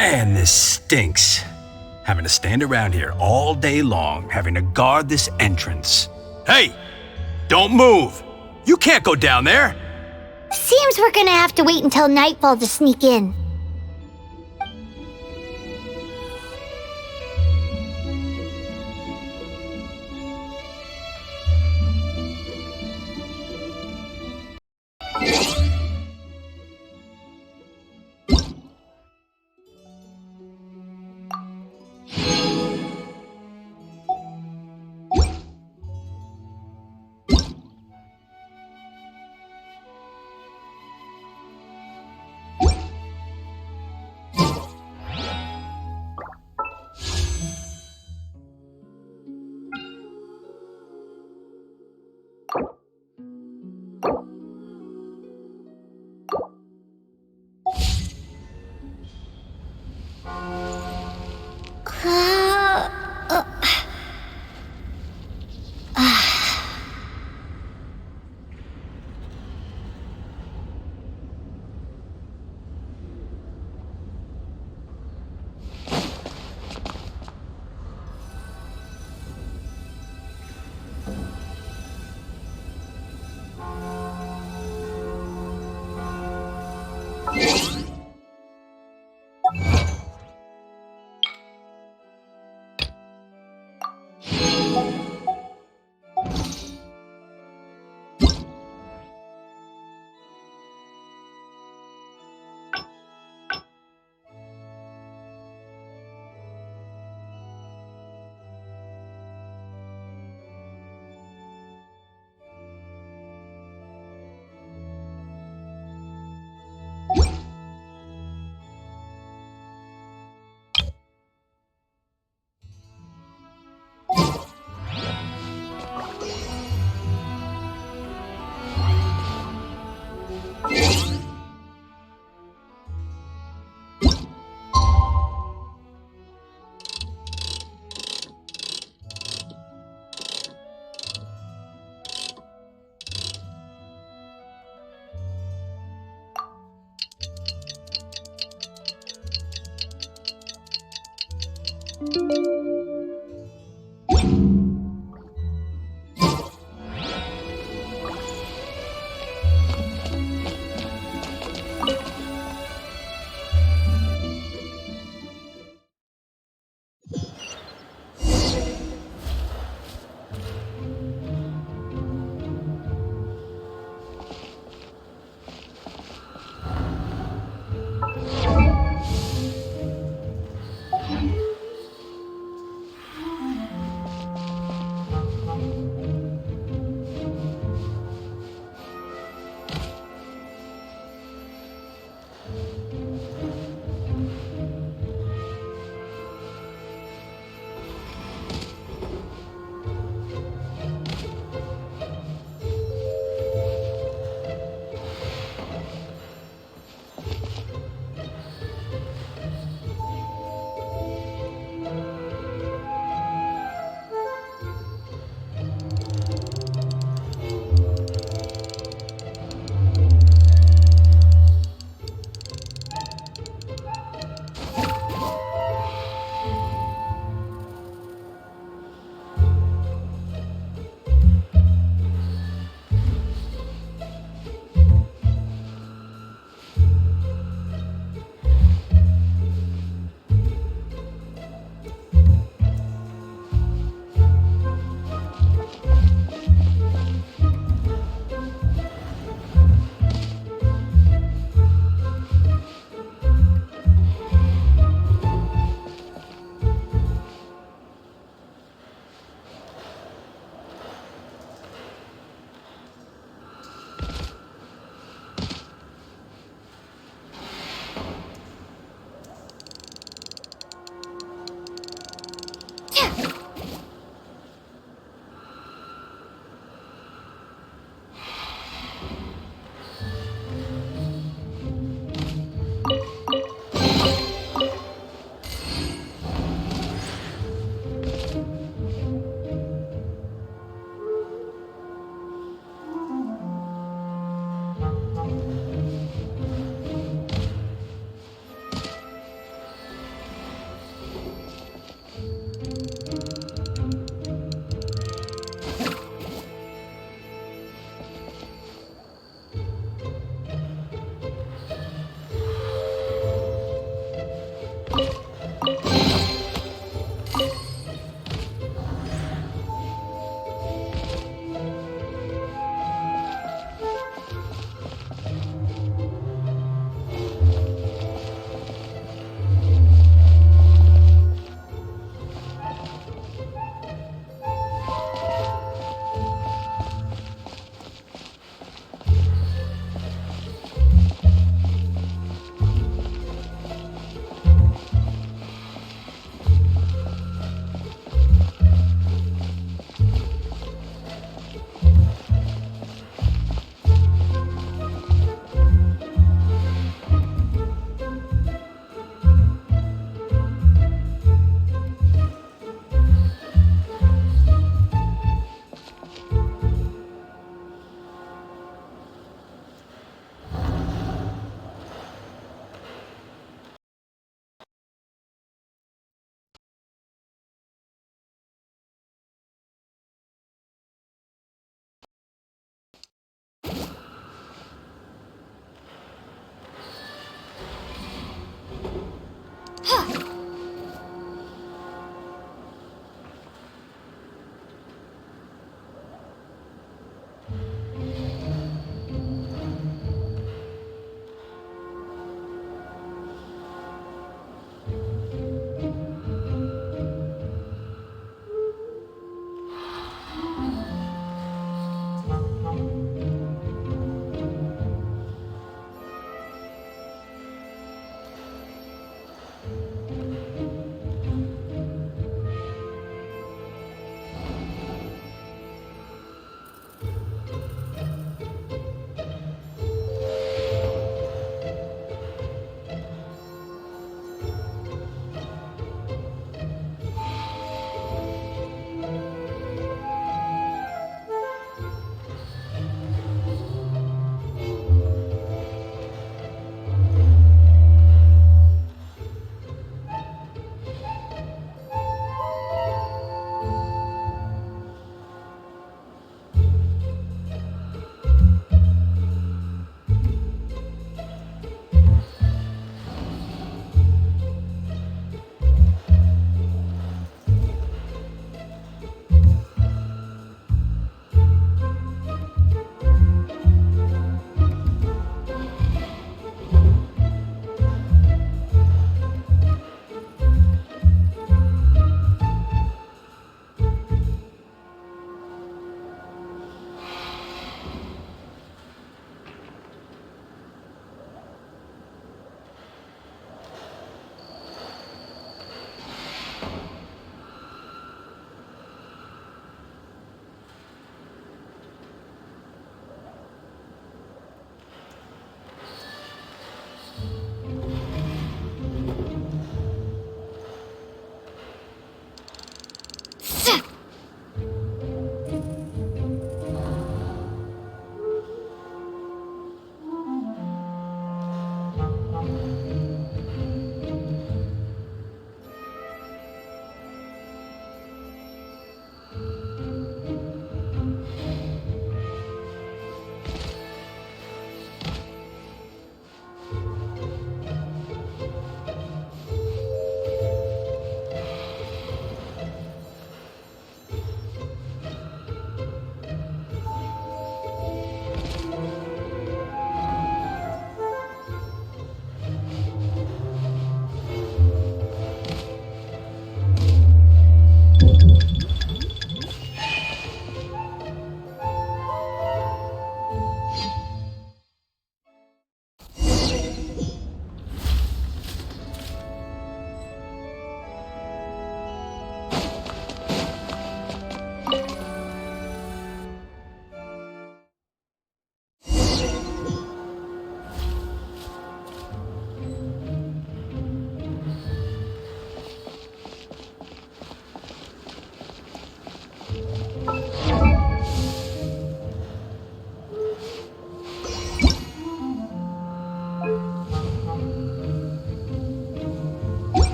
Man, this stinks. Having to stand around here all day long, having to guard this entrance. Hey! Don't move! You can't go down there! Seems we're gonna have to wait until nightfall to sneak in.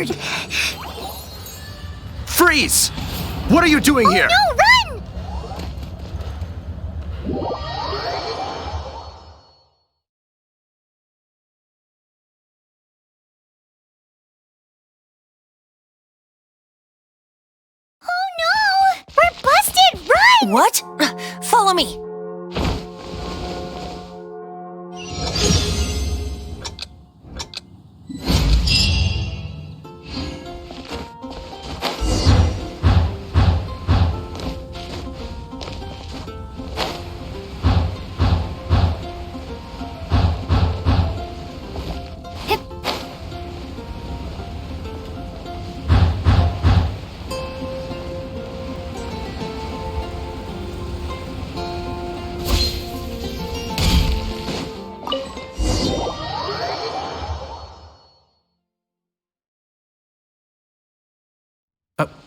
guard! Freeze! What are you doing here? No, run! Oh no! We're busted! Run! What? Follow me.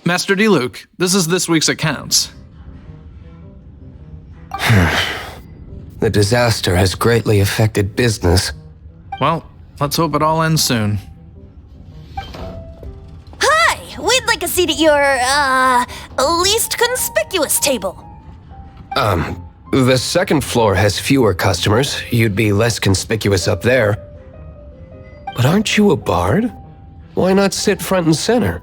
Master D. Luke, this is this week's accounts. The disaster has greatly affected business. Well, let's hope it all ends soon. Hi! We'd like a seat at your, least conspicuous table. The second floor has fewer customers. You'd be less conspicuous up there. But aren't you a bard? Why not sit front and center?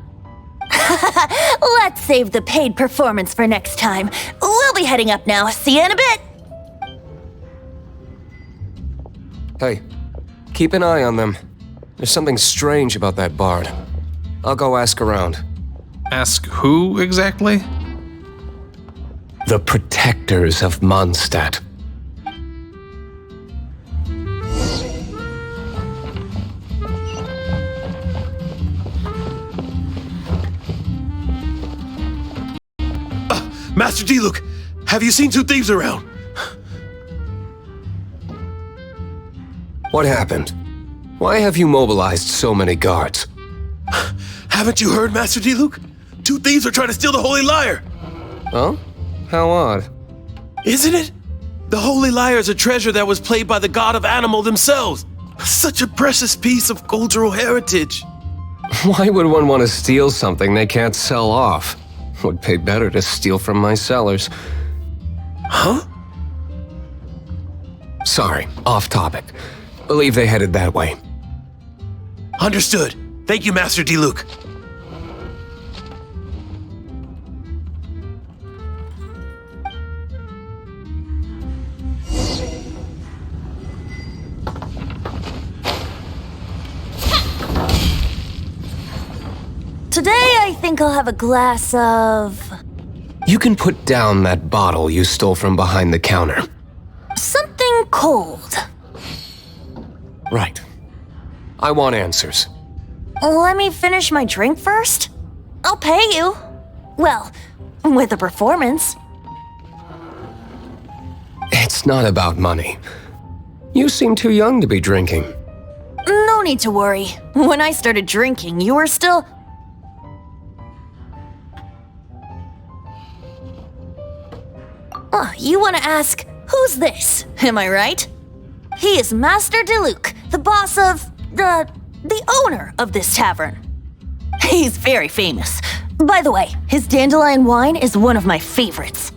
Let's save the paid performance for next time. We'll be heading up now. See you in a bit. Hey, keep an eye on them. There's something strange about that bard. I'll go ask around. Ask who exactly? The protectors of Monistat. Master D. Luke, have you seen two thieves around? What happened? Why have you mobilized so many guards? Haven't you heard, Master D. Luke? Two thieves are trying to steal the Holy Lyre. Huh? How odd. Isn't it? The Holy Lyre is a treasure that was played by the god of animal themselves. Such a precious piece of cultural heritage. Why would one want to steal something they can't sell off? Would pay better to steal from my sellers. Huh? Sorry, off topic. Believe they headed that way. Understood. Thank you, Master D. Luke. Today, I think I'll have a glass of... You can put down that bottle you stole from behind the counter. something cold. Right. I want answers. Let me finish my drink first. I'll pay you. Well, with a performance. It's not about money. You seem too young to be drinking. No need to worry. When I started drinking, you were still... You want to ask, who's this? Am I right? He is Master DeLuke, the boss of... the owner of this tavern. He's very famous. By the way, his dandelion wine is one of my favorites.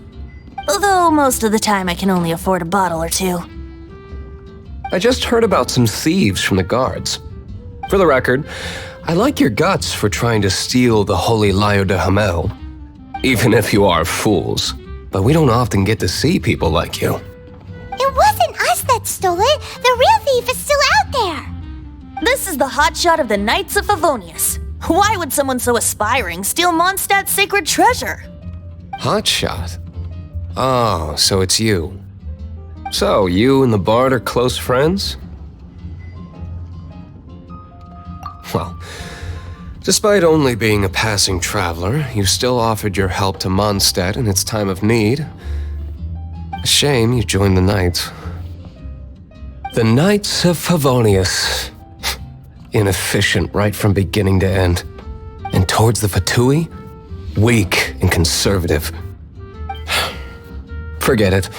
Although most of the time I can only afford a bottle or two. I just heard about some thieves from the guards. For the record, I like your guts for trying to steal the Holy Lyre de Hamel. Even if you are fools. But we don't often get to see people like you. It wasn't us that stole it. The real thief is still out there. This is the hotshot of the Knights of Favonius. Why would someone so aspiring steal Mondstadt's sacred treasure? Hotshot? Oh, so it's you. So, you and the bard are close friends? Well, despite only being a passing traveler, you still offered your help to Mondstadt in its time of need. A shame you joined the Knights. The Knights of Favonius. Inefficient right from beginning to end. And towards the Fatui, weak and conservative. Forget it.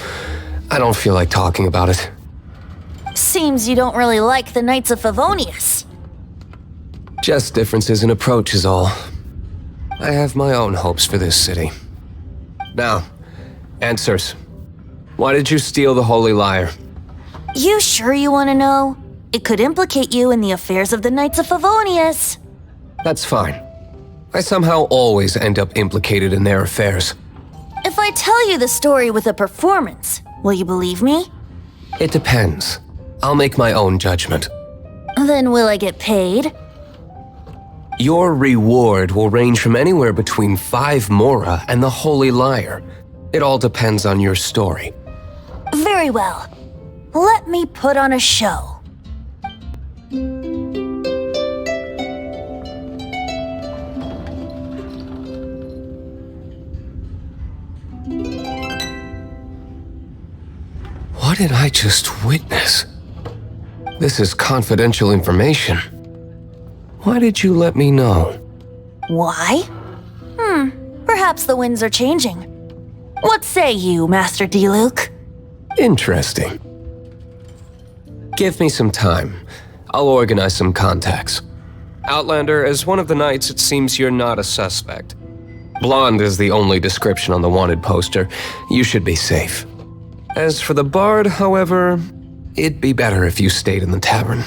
I don't feel like talking about it. Seems you don't really like the Knights of Favonius. Just differences in approach is all. I have my own hopes for this city. Now, answers. Why did you steal the Holy Lyre? You sure you want to know? It could implicate you in the affairs of the Knights of Favonius. That's fine. I somehow always end up implicated in their affairs. If I tell you the story with a performance, will you believe me? It depends. I'll make my own judgment. Then will I get paid? Your reward will range from anywhere between 5 Mora and the Holy Lyre. It all depends on your story. Very well. Let me put on a show. What did I just witness? This is confidential information. Why did you let me know? Why? Perhaps the winds are changing. What say you, Master Diluc? Interesting. Give me some time. I'll organize some contacts. Outlander, as one of the knights, it seems you're not a suspect. Blonde is the only description on the wanted poster. You should be safe. As for the bard, however, it'd be better if you stayed in the tavern.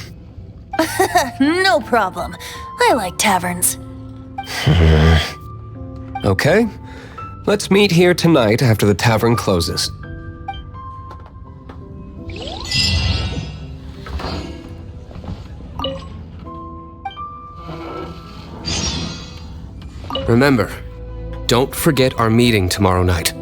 No problem. I like taverns. Okay, let's meet here tonight after the tavern closes. Remember, don't forget our meeting tomorrow night.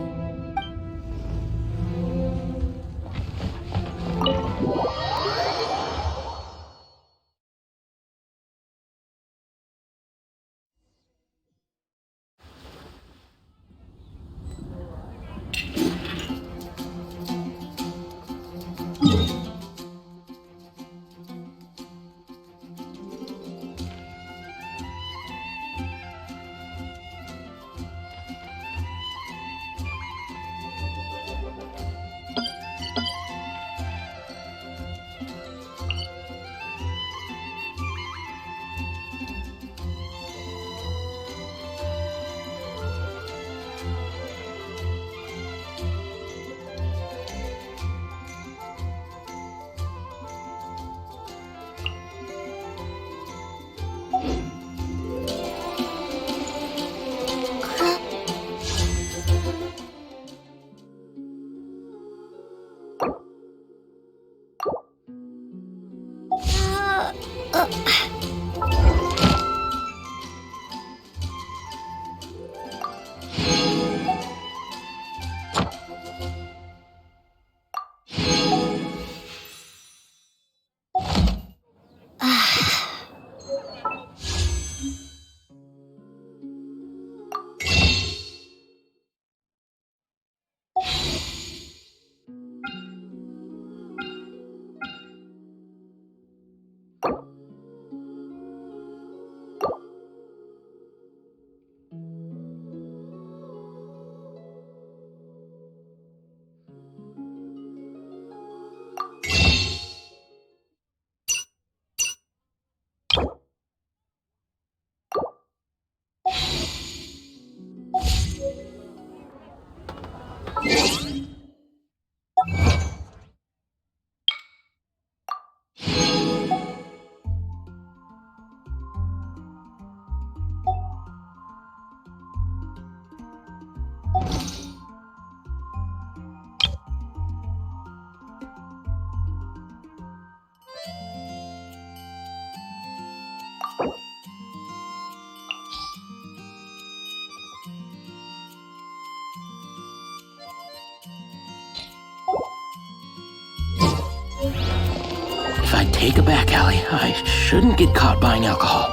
If I take a back alley, I shouldn't get caught buying alcohol.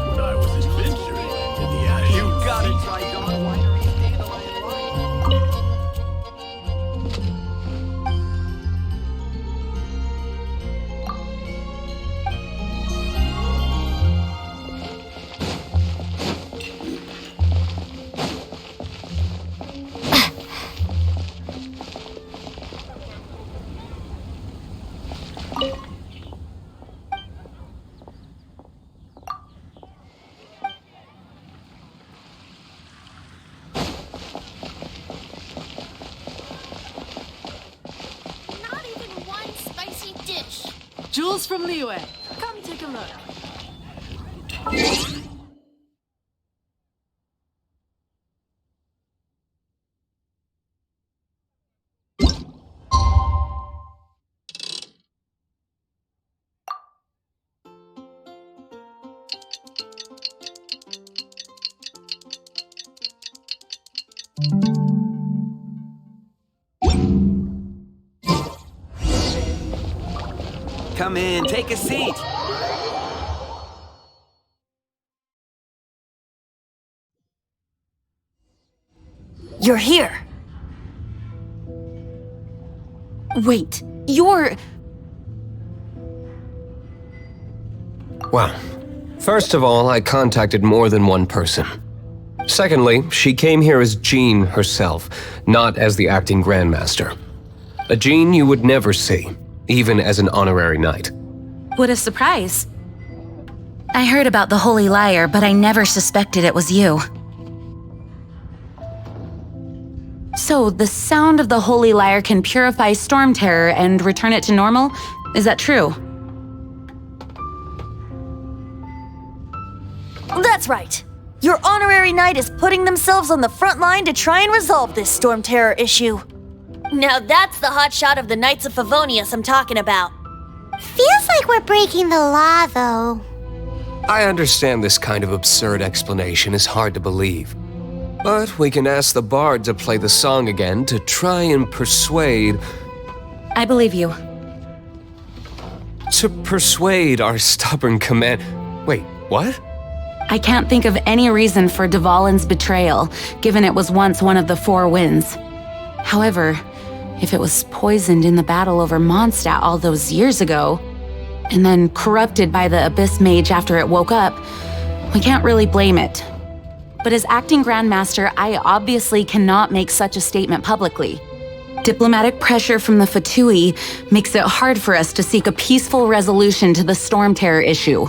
When I was adventuring in the ashes. You gotta try Dawn Winery Dandelion Tales from Liyue. Come take a look. Come in, take a seat. You're here. Wait, you're... Well, first of all, I contacted more than one person. Secondly, she came here as Jean herself, not as the acting Grandmaster. A Jean you would never see, even as an honorary knight. What a surprise. I heard about the Holy Liar, but I never suspected it was you. So, the sound of the Holy Liar can purify Storm Terror and return it to normal? Is that true? That's right. Your honorary knight is putting themselves on the front line to try and resolve this Storm Terror issue. Now that's the hotshot of the Knights of Favonius I'm talking about. Feels like we're breaking the law, though. I understand this kind of absurd explanation is hard to believe. But we can ask the bard to play the song again to try and persuade... I believe you. To persuade our stubborn command... Wait, what? I can't think of any reason for Dvalin's betrayal, given it was once one of the Four Winds. However, if it was poisoned in the battle over Monistat all those years ago, and then corrupted by the Abyss Mage after it woke up, we can't really blame it. But as acting Grandmaster, I obviously cannot make such a statement publicly. Diplomatic pressure from the Fatui makes it hard for us to seek a peaceful resolution to the Storm Terror issue.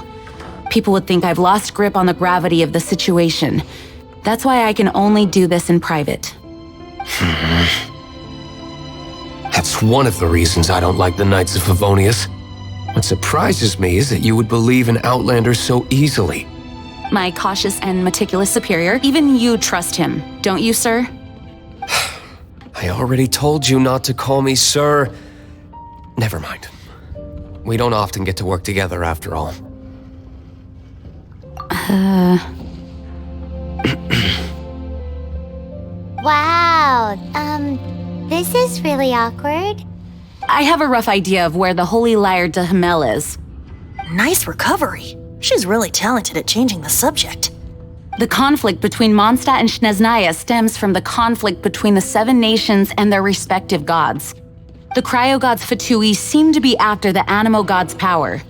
People would think I've lost grip on the gravity of the situation. That's why I can only do this in private. That's one of the reasons I don't like the Knights of Favonius. What surprises me is that you would believe an Outlander so easily. My cautious and meticulous superior, even you trust him, don't you, sir? I already told you not to call me sir. Never mind. We don't often get to work together after all. Wow, this is really awkward. I have a rough idea of where the Holy Liar de Himmel is. Nice recovery. She's really talented at changing the subject. The conflict between Monistat and Snezhnaya stems from the conflict between the Seven Nations and their respective gods. The cryo-gods Fatui seem to be after the Animo god's power.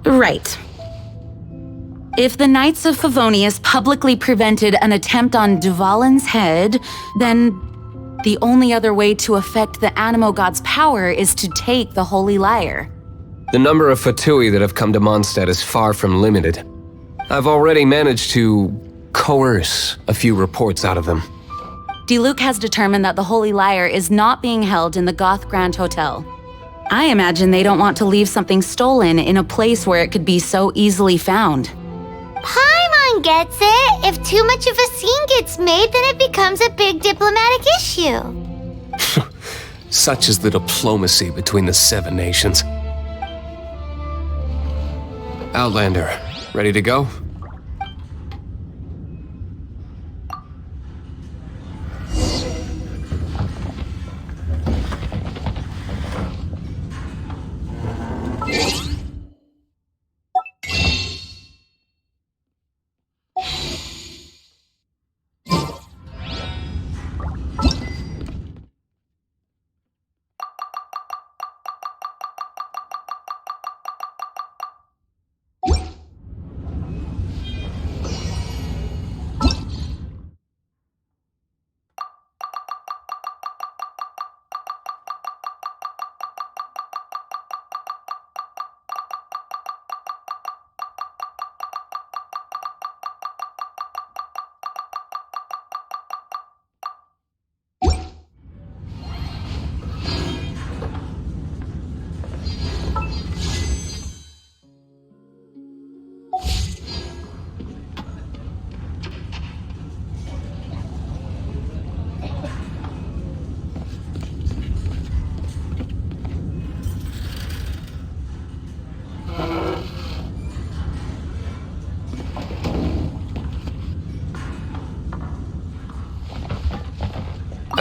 Right. If the Knights of Favonius publicly prevented an attempt on Dvalin's head, then the only other way to affect the Animo god's power is to take the Holy Liar. The number of Fatui that have come to Monistat is far from limited. I've already managed to coerce a few reports out of them. Diluc has determined that the Holy Liar is not being held in the Goth Grand Hotel. I imagine they don't want to leave something stolen in a place where it could be so easily found. Paimon gets it. If too much of a scene gets made, then it becomes a big diplomatic issue. Such is the diplomacy between the Seven Nations. Outlander, ready to go?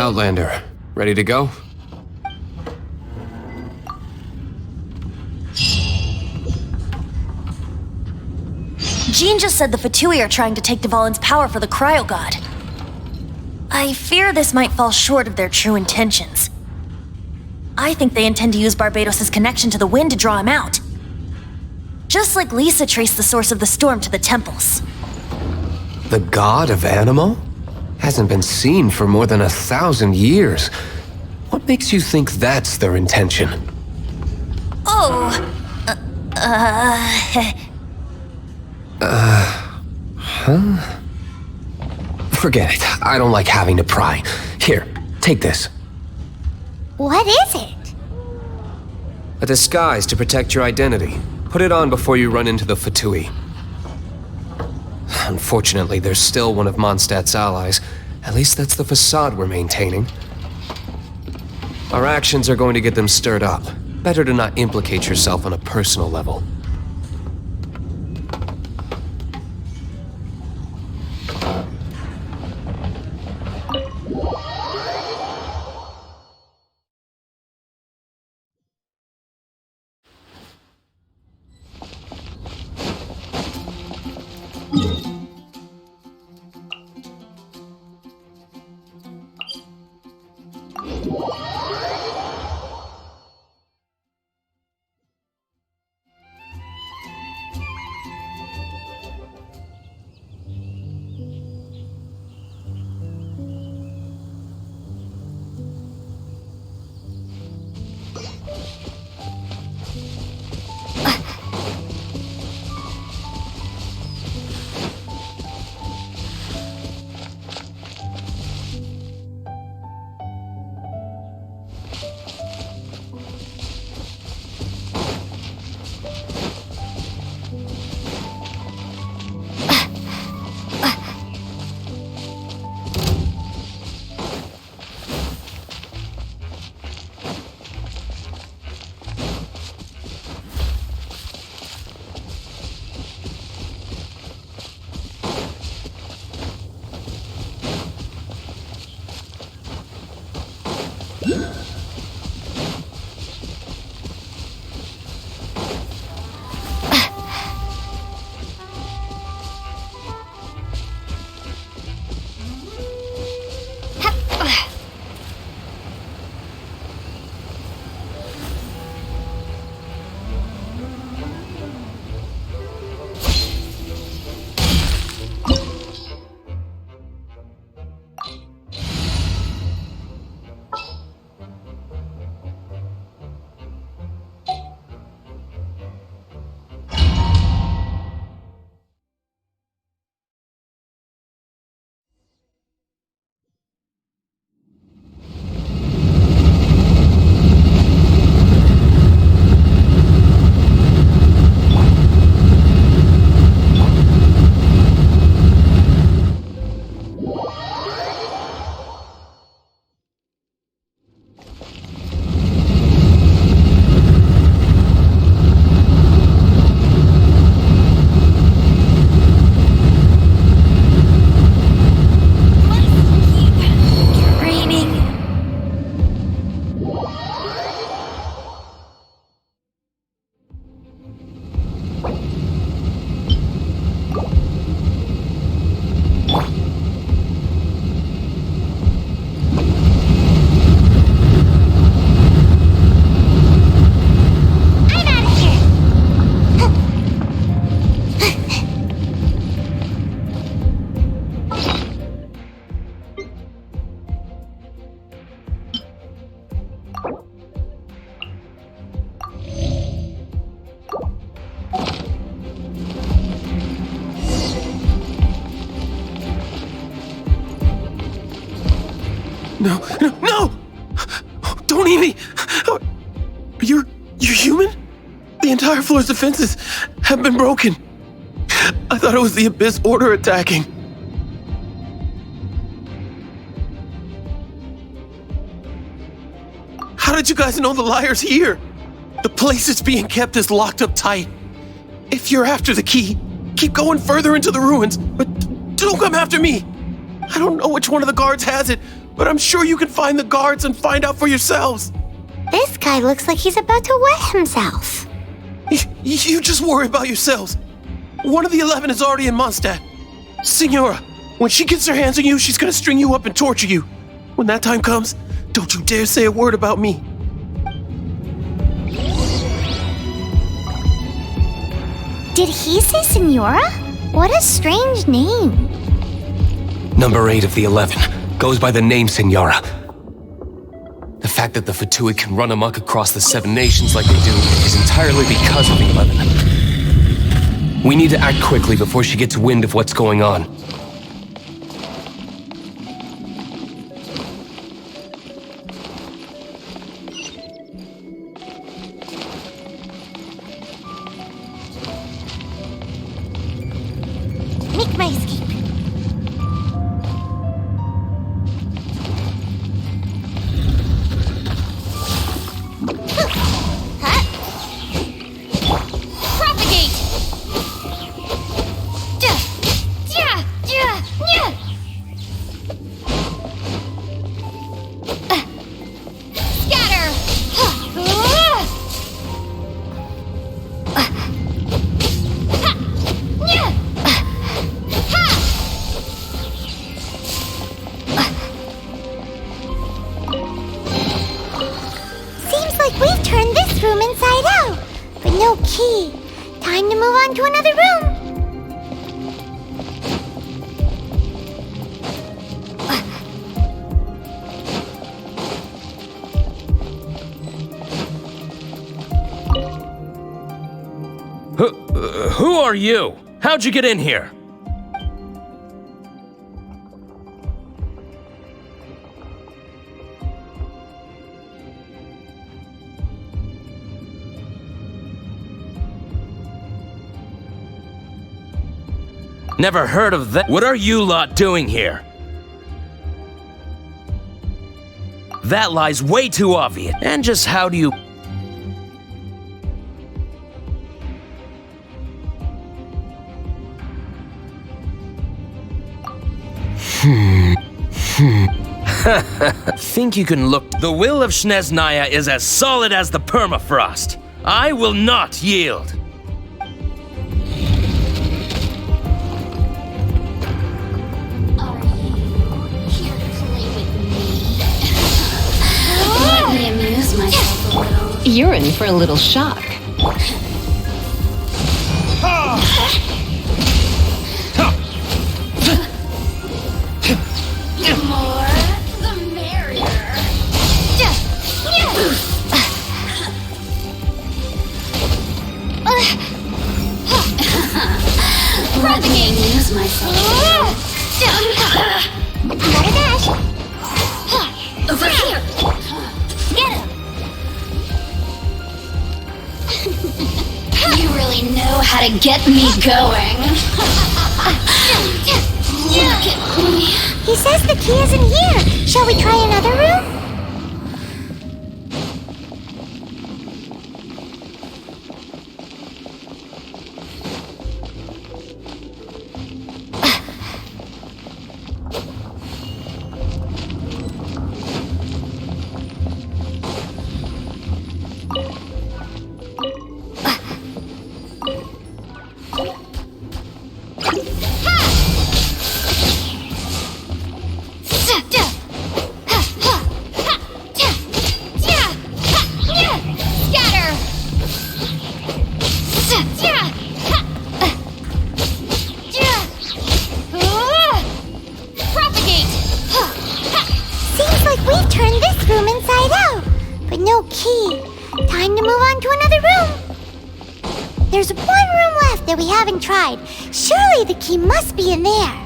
Outlander, ready to go? Jean just said the Fatui are trying to take Dvalin's power for the Cryo God. I fear this might fall short of their true intentions. I think they intend to use Barbados' connection to the wind to draw him out. Just like Lisa traced the source of the storm to the temples. The god of Animal? Hasn't been seen for more than 1,000 years. What makes you think that's their intention? Oh, Forget it. I don't like having to pry. Here, take this. What is it? A disguise to protect your identity. Put it on before you run into the Fatui. Unfortunately, there's still one of Monistat's allies. At least that's the facade we're maintaining. Our actions are going to get them stirred up. Better to not implicate yourself on a personal level. No! Don't eat me! You're human? The entire floor's defenses have been broken. I thought it was the Abyss Order attacking. How did you guys know the liar's here? The place it's being kept is locked up tight. If you're after the key, keep going further into the ruins, but don't come after me. I don't know which one of the guards has it, but I'm sure you can find the guards and find out for yourselves. This guy looks like he's about to wet himself. You just worry about yourselves. One of the 11 is already in Monistat. Senora, when she gets her hands on you, she's gonna string you up and torture you. When that time comes, don't you dare say a word about me. Did he say Senora? What a strange name. Number 8 of the 11 goes by the name Senora. The fact that the Fatui can run amok across the 7 nations like they do is entirely because of the 11. We need to act quickly before she gets wind of what's going on. Make my escape. Propagate! Scatter! Seems like we've turned this room inside out, but no key. Time to move on to another room. Who are you? How'd you get in here? Never heard of that. What are you lot doing here? That lie's way too obvious. And just how do you... Think you can look... The will of Shneznaya is as solid as the permafrost. I will not yield. Let me amuse myself a little. You're in for a little shock. The more, the merrier. Let me amuse myself. Not a dash. Over here. Get him. You really know how to get me going. Look at me. He says the key isn't here. Shall we try another room? We've turned this room inside out, but no key. Time to move on to another room. There's one room left that we haven't tried. Surely the key must be in there.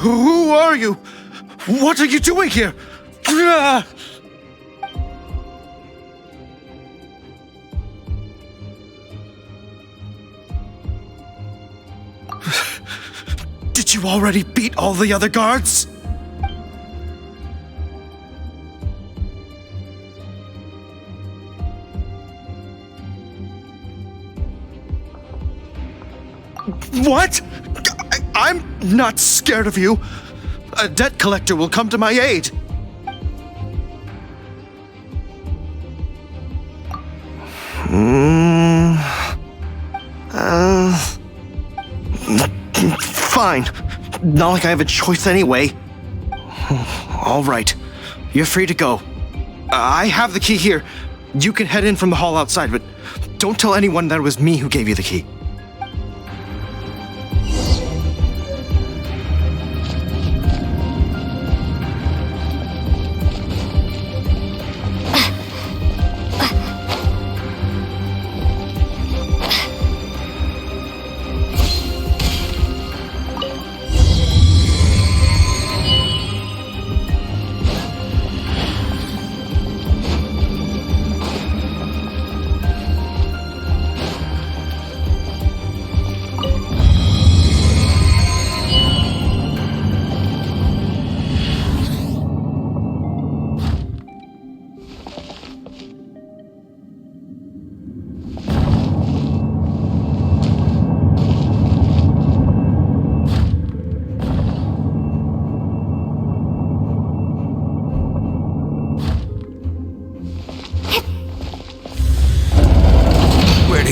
Who are you? What are you doing here? Did you already beat all the other guards? What? I'm not scared of you. A debt collector will come to my aid. Fine. Not like I have a choice anyway. All right. You're free to go. I have the key here. You can head in from the hall outside, but don't tell anyone that it was me who gave you the key.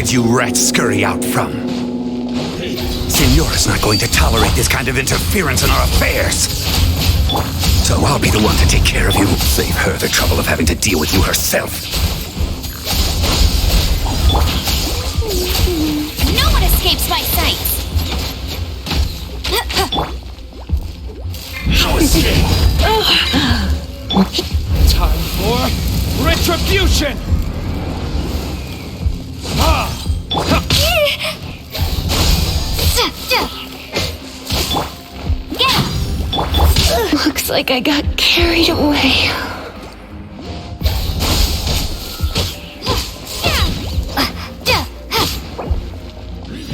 You rats scurry out from? Signora's not going to tolerate this kind of interference in our affairs. So I'll be the one to take care of you. Save her the trouble of having to deal with you herself. No one escapes my sight! No escape! Time for retribution! Looks like I got carried away.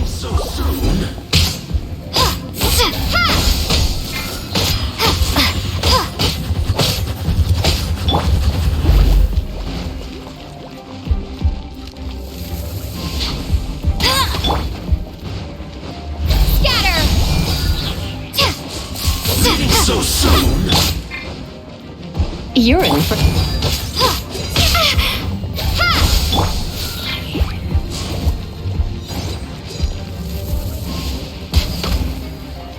So soon? So soon? You're in for...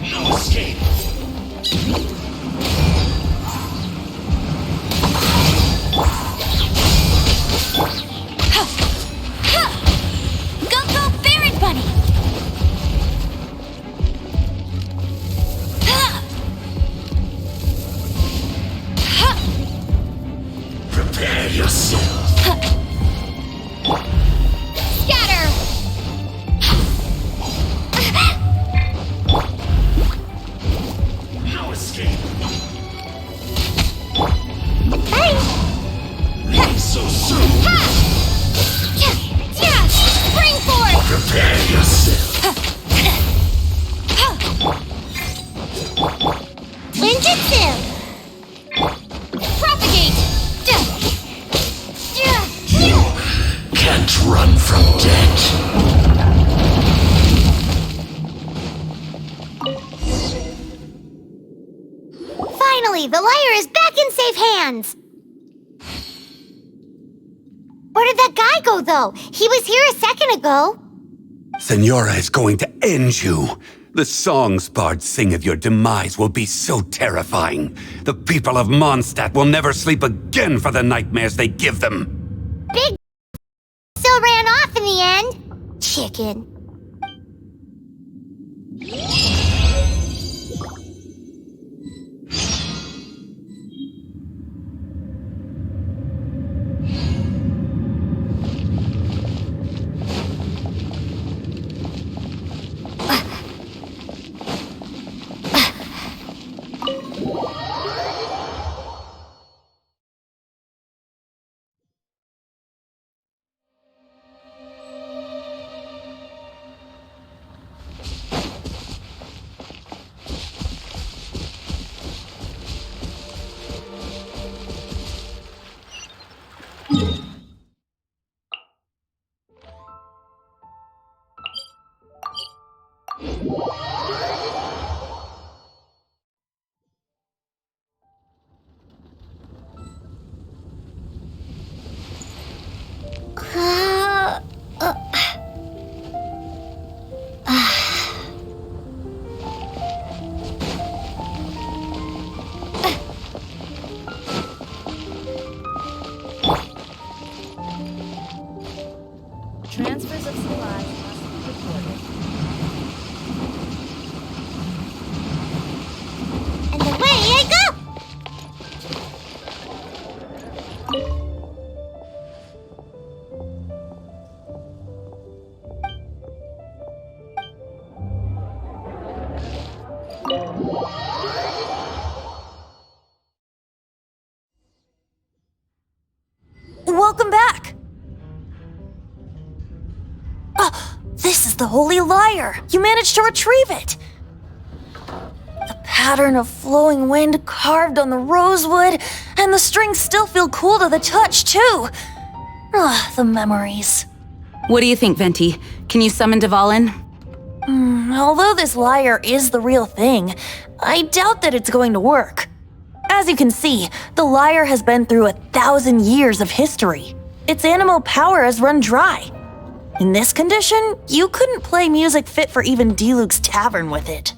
No escape! Go, Baron Bunny! Prepare yourself. Scatter! No escape. So soon? Spring forth! Prepare yourself. Ninjutsu! Propagate! Can't run from death. Finally, the liar is back in safe hands! Where did that guy go, though? He was here a second ago. Signora is going to end you. The songs bards sing of your demise will be so terrifying. The people of Monistat will never sleep again for the nightmares they give them. Big still ran off in the end. Chicken. Transfers of supplies must be reported. And away I go! Welcome back! Oh, this is the Holy Lyre! You managed to retrieve it! The pattern of flowing wind carved on the rosewood, and the strings still feel cool to the touch, too! Ugh, the memories. What do you think, Venti? Can you summon Dvalin? Although this lyre is the real thing, I doubt that it's going to work. As you can see, the lyre has been through 1,000 years of history. Its animal power has run dry. In this condition, you couldn't play music fit for even Diluc's tavern with it.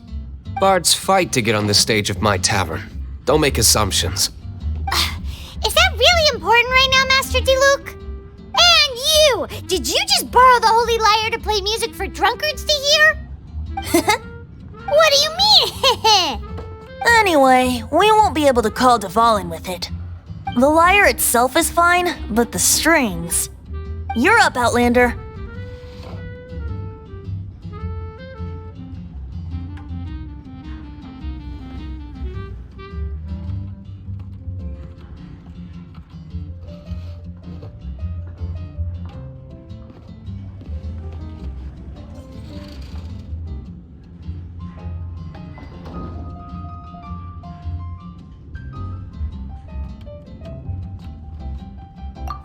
Bards fight to get on the stage of my tavern. Don't make assumptions. Is that really important right now, Master Diluc? And you! Did you just borrow the Holy Lyre to play music for drunkards to hear? What do you mean? Anyway, we won't be able to call Dvalin with it. The lyre itself is fine, but the strings... You're up, Outlander.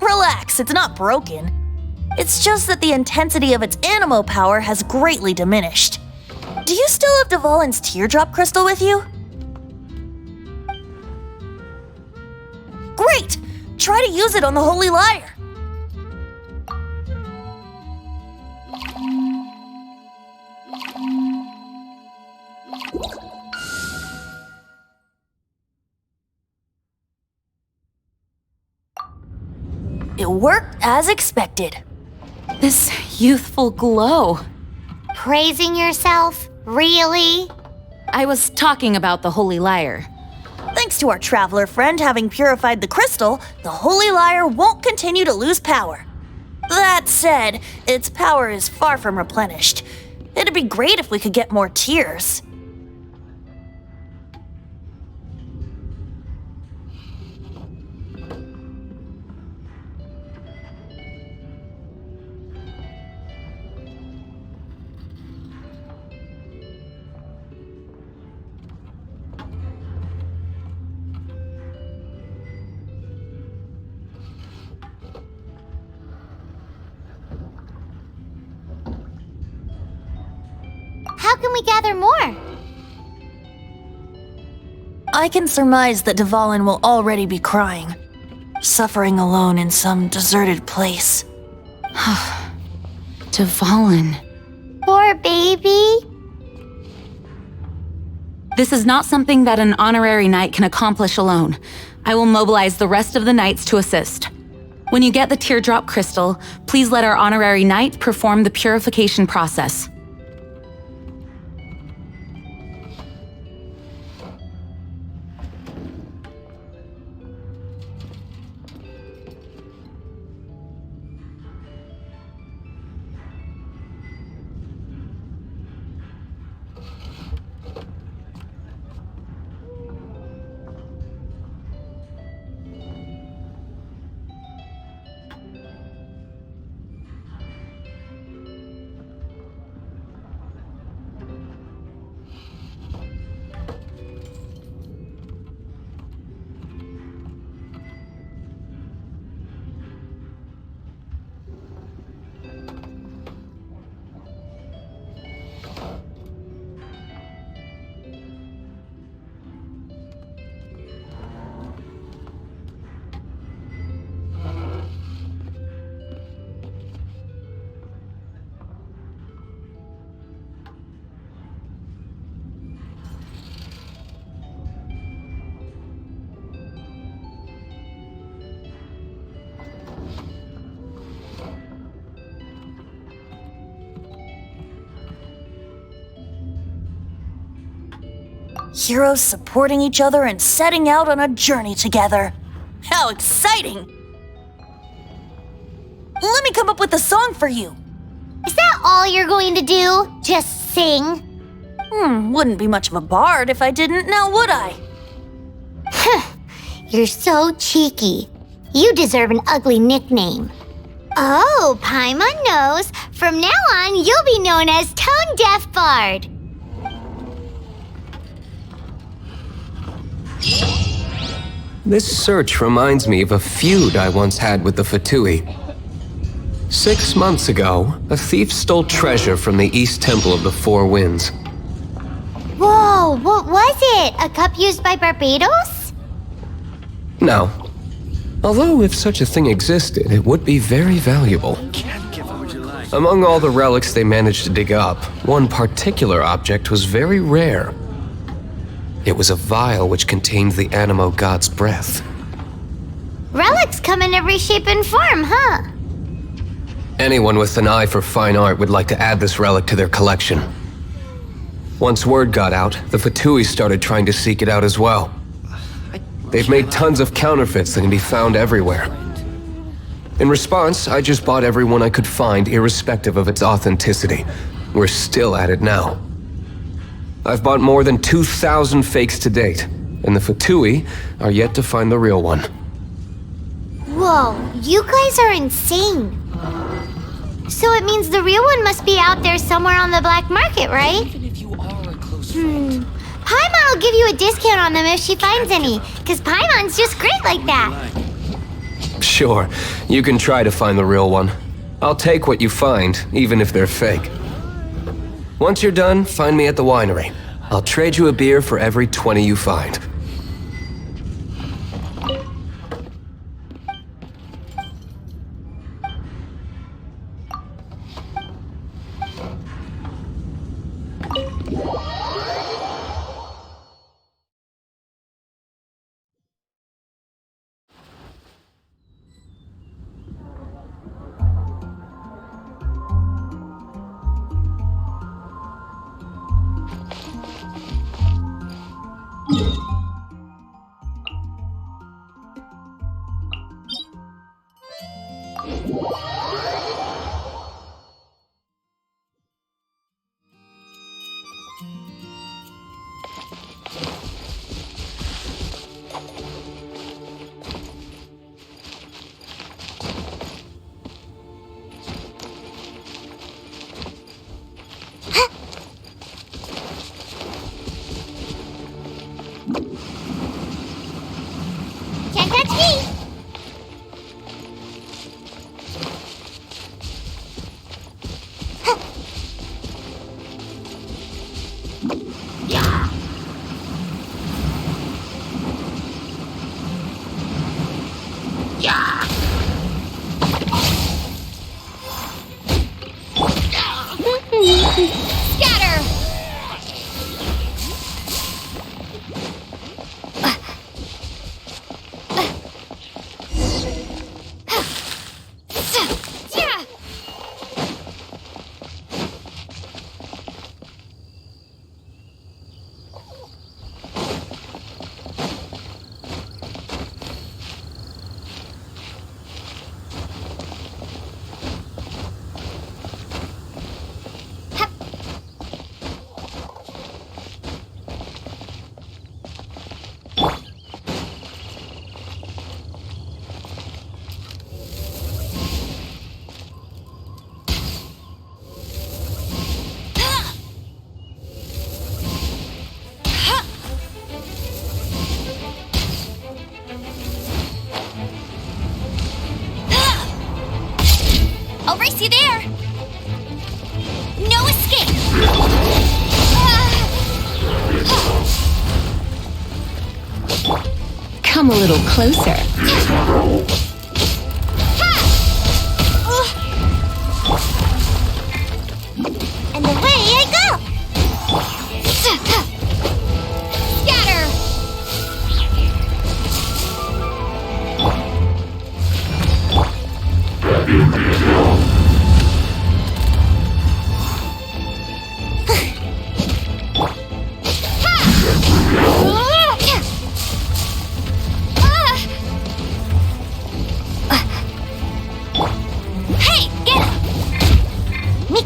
Relax, it's not broken. It's just that the intensity of its animo power has greatly diminished. Do you still have Dvalin's teardrop crystal with you? Great! Try to use it on the Holy Lyre. It worked as expected. This youthful glow. Praising yourself? Really? I was talking about the Holy Lyre. Thanks to our traveler friend having purified the crystal, the Holy Lyre won't continue to lose power. That said, its power is far from replenished. It'd be great if we could get more tears. How can we gather more? I can surmise that Dvalin will already be crying, suffering alone in some deserted place. Dvalin. Poor baby. This is not something that an honorary knight can accomplish alone. I will mobilize the rest of the knights to assist. When you get the teardrop crystal, please let our honorary knight perform the purification process. Heroes supporting each other and setting out on a journey together. How exciting! Let me come up with a song for you. Is that all you're going to do? Just sing? Wouldn't be much of a bard if I didn't, now would I? You're so cheeky. You deserve an ugly nickname. Oh, Paimon knows. From now on, you'll be known as Tone Deaf Bard. This search reminds me of a feud I once had with the Fatui. 6 months ago, a thief stole treasure from the East Temple of the Four Winds. Whoa, what was it? A cup used by Barbados? No. Although if such a thing existed, it would be very valuable. Among all the relics they managed to dig up, one particular object was very rare. It was a vial which contained the Animo god's breath. Relics come in every shape and form, huh? Anyone with an eye for fine art would like to add this relic to their collection. Once word got out, the Fatui started trying to seek it out as well. They've made tons of counterfeits that can be found everywhere. In response, I just bought every one I could find, irrespective of its authenticity. We're still at it now. I've bought more than 2,000 fakes to date, and the Fatui are yet to find the real one. Whoa, you guys are insane. So it means the real one must be out there somewhere on the black market, right? Paimon will give you a discount on them if she finds any, because Paimon's just great like that. Sure, you can try to find the real one. I'll take what you find, even if they're fake. Once you're done, find me at the winery. I'll trade you a beer for every 20 you find. Can't touch me! Scatter! I'll race you there! No escape! Come a little closer. And away I go! Scatter!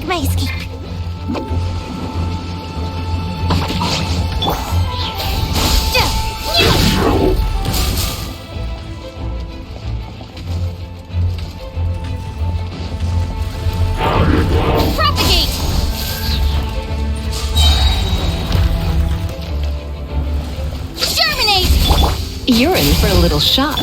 my escape. Propagate! Germinate! You're in for a little shock.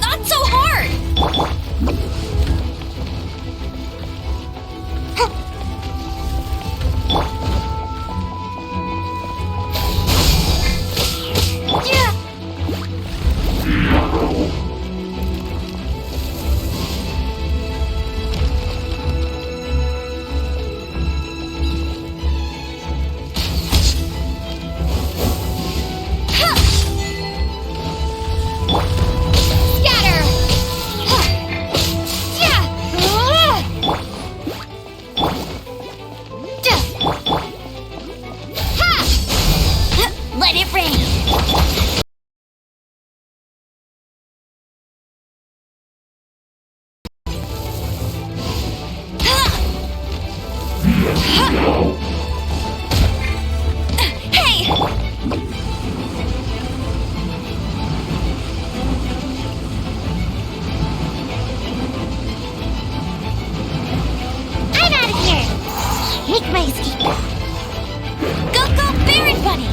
Not so hard! Let it rain. Hey! I'm out of here. Make my escape. Go, go, Baron Bunny!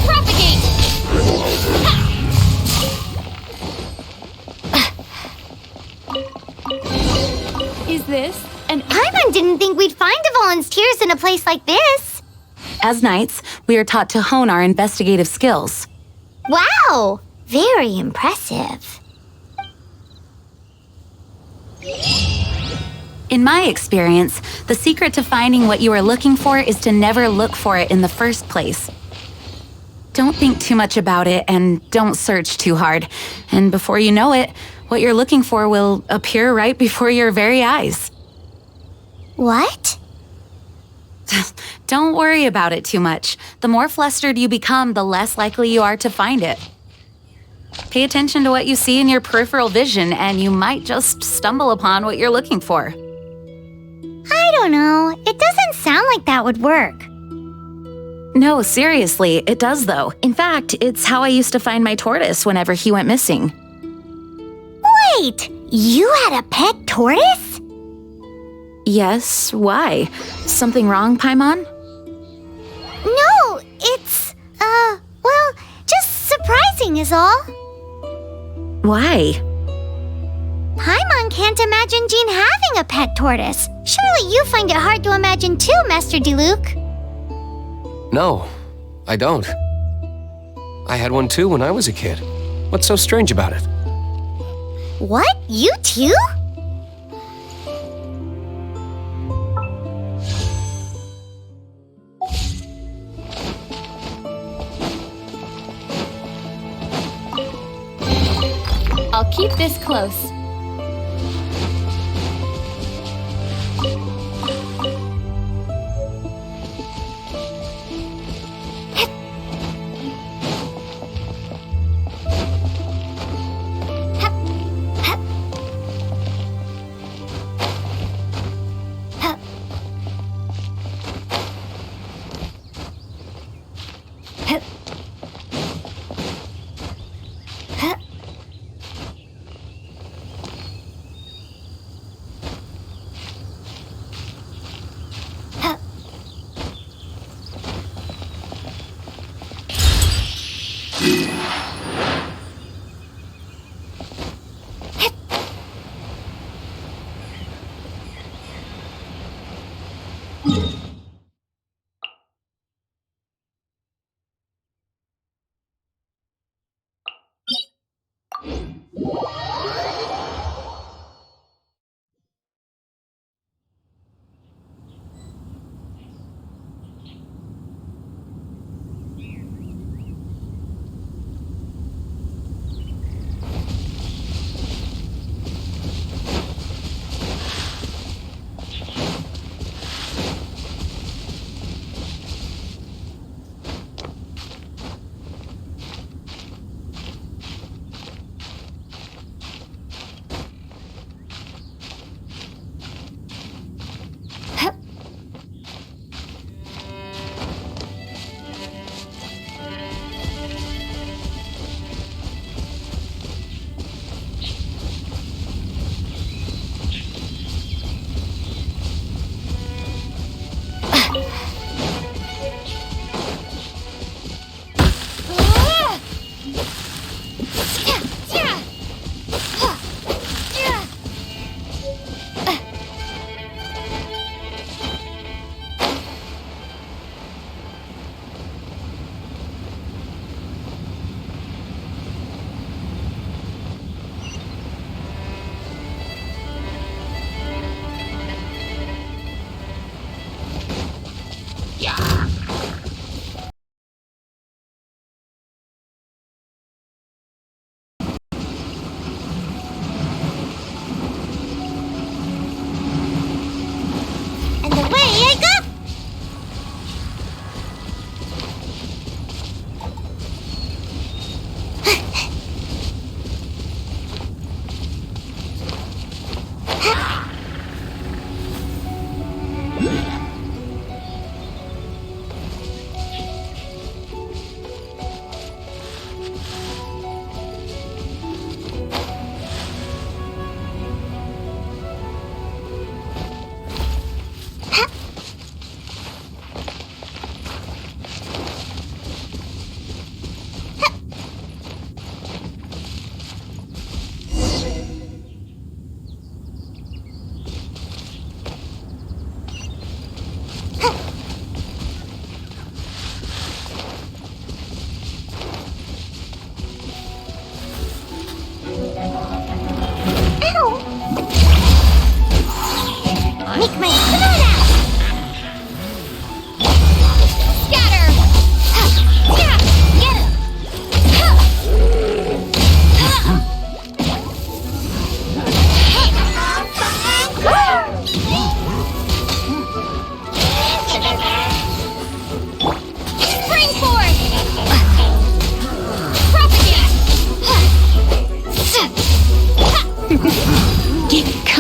Propagate! Is this an Paimon didn't think we'd find Dvalin's tears in a place like this. As knights, we are taught to hone our investigative skills. Wow, very impressive. In my experience, the secret to finding what you are looking for is to never look for it in the first place. Don't think too much about it and don't search too hard. And before you know it, what you're looking for will appear right before your very eyes. What? Don't worry about it too much. The more flustered you become, the less likely you are to find it. Pay attention to what you see in your peripheral vision, and you might just stumble upon what you're looking for. I don't know. It doesn't sound like that would work. No, seriously, it does though. In fact, it's how I used to find my tortoise whenever he went missing. Wait, you had a pet tortoise? Yes, why? Something wrong, Paimon? No, it's, well, just surprising is all. Why? Paimon can't imagine Jean having a pet tortoise. Surely you find it hard to imagine too, Master Diluc. No, I don't. I had one too when I was a kid. What's so strange about it? What? You too? I'll keep this close.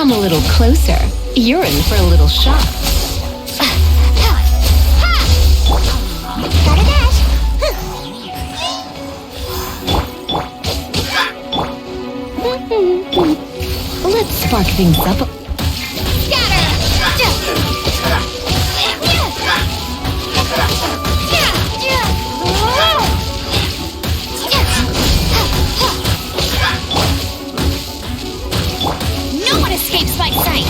Come a little closer. You're in for a little shock. Gotta dash. Let's spark things up. No one escapes my sight!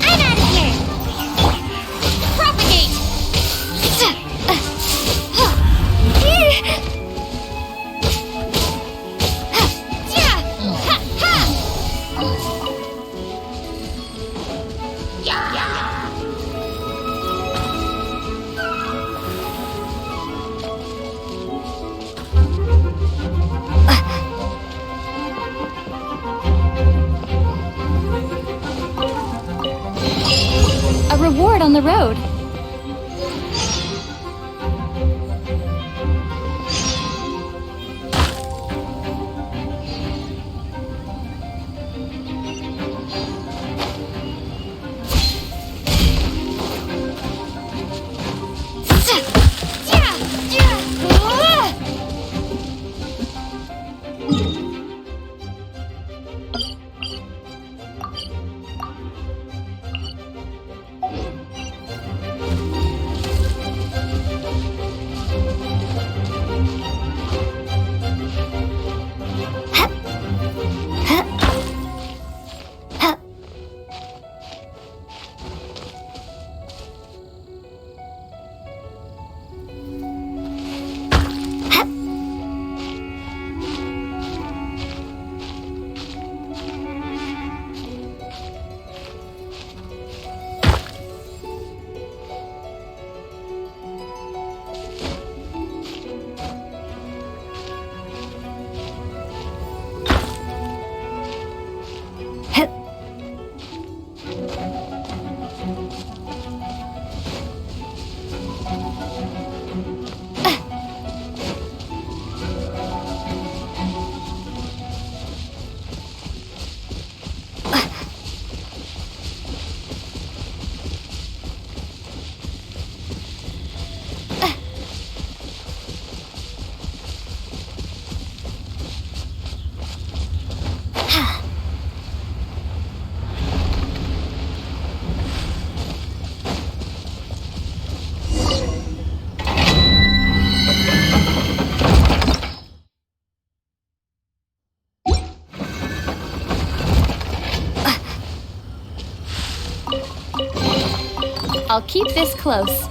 I'm out of here. Propagate! A reward on the road. I'll keep this close.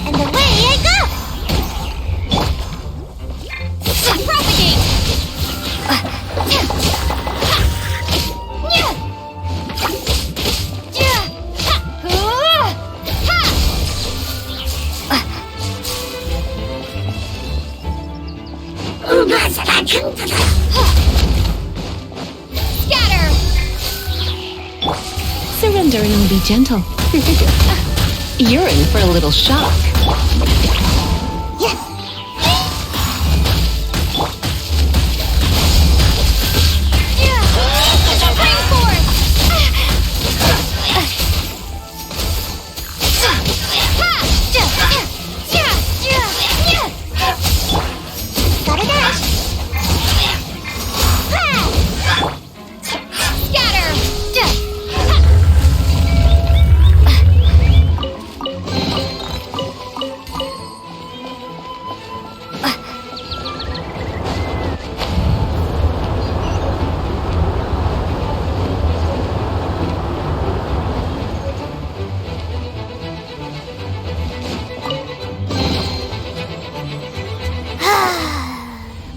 And away I go! Propagate! Scatter! Surrender and be gentle. You're in for a little shock. Gotta dash!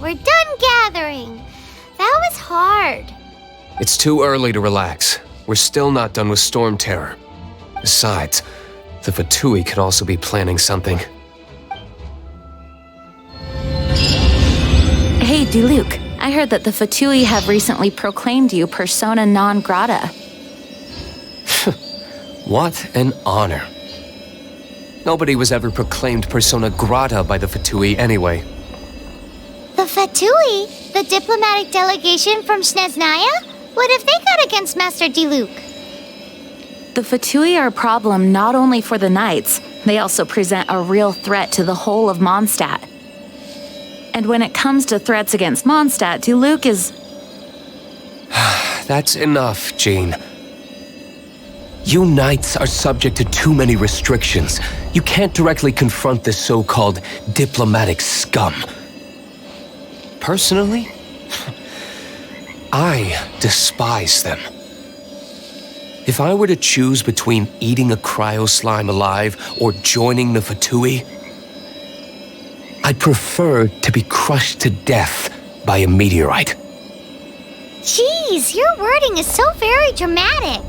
We're done gathering. That was hard. It's too early to relax. We're still not done with Storm Terror. Besides, the Fatui could also be planning something. Hey, Diluc, I heard that the Fatui have recently proclaimed you persona non grata. What an honor. Nobody was ever proclaimed persona grata by the Fatui anyway. The Fatui? The diplomatic delegation from Sneznaya? What have they got against Master Diluc? The Fatui are a problem not only for the Knights, they also present a real threat to the whole of Monistat. And when it comes to threats against Monistat, Diluc is... That's enough, Jean. You Knights are subject to too many restrictions. You can't directly confront this so-called diplomatic scum. Personally, I despise them. If I were to choose between eating a cryo slime alive or joining the Fatui, I'd prefer to be crushed to death by a meteorite. Jeez, your wording is so very dramatic.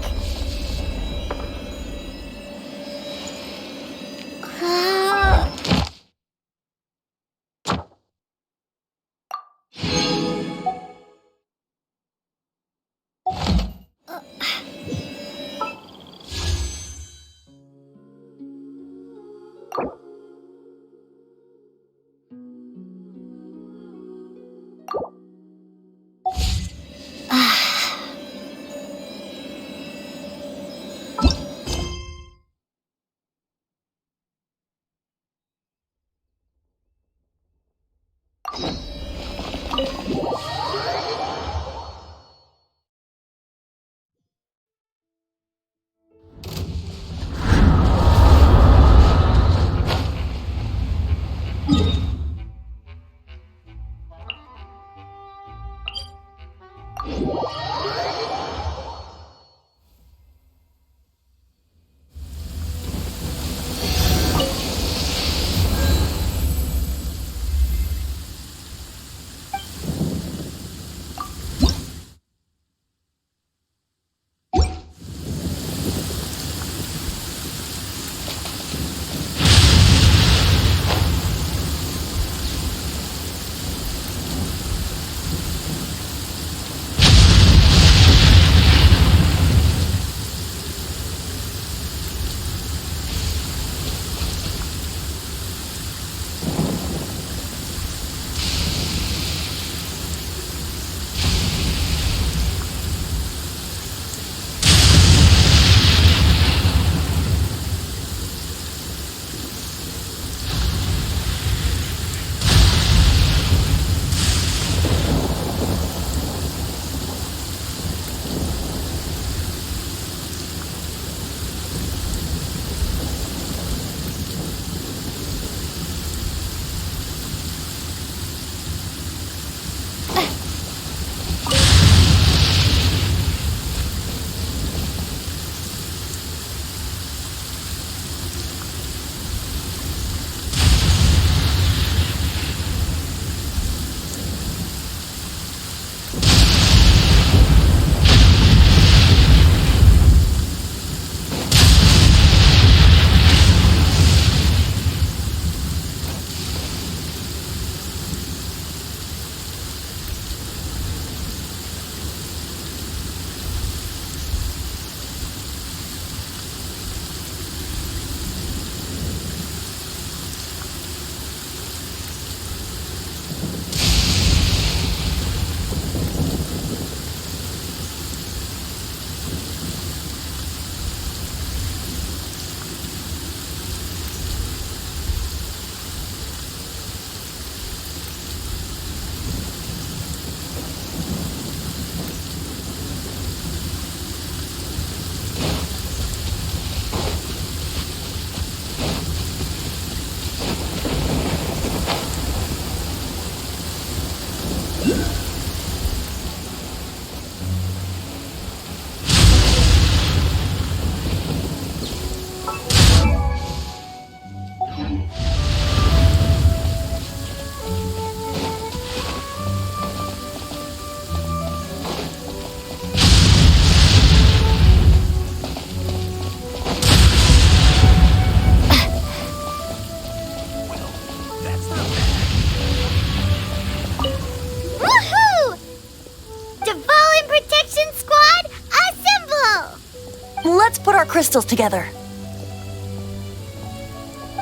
crystals together.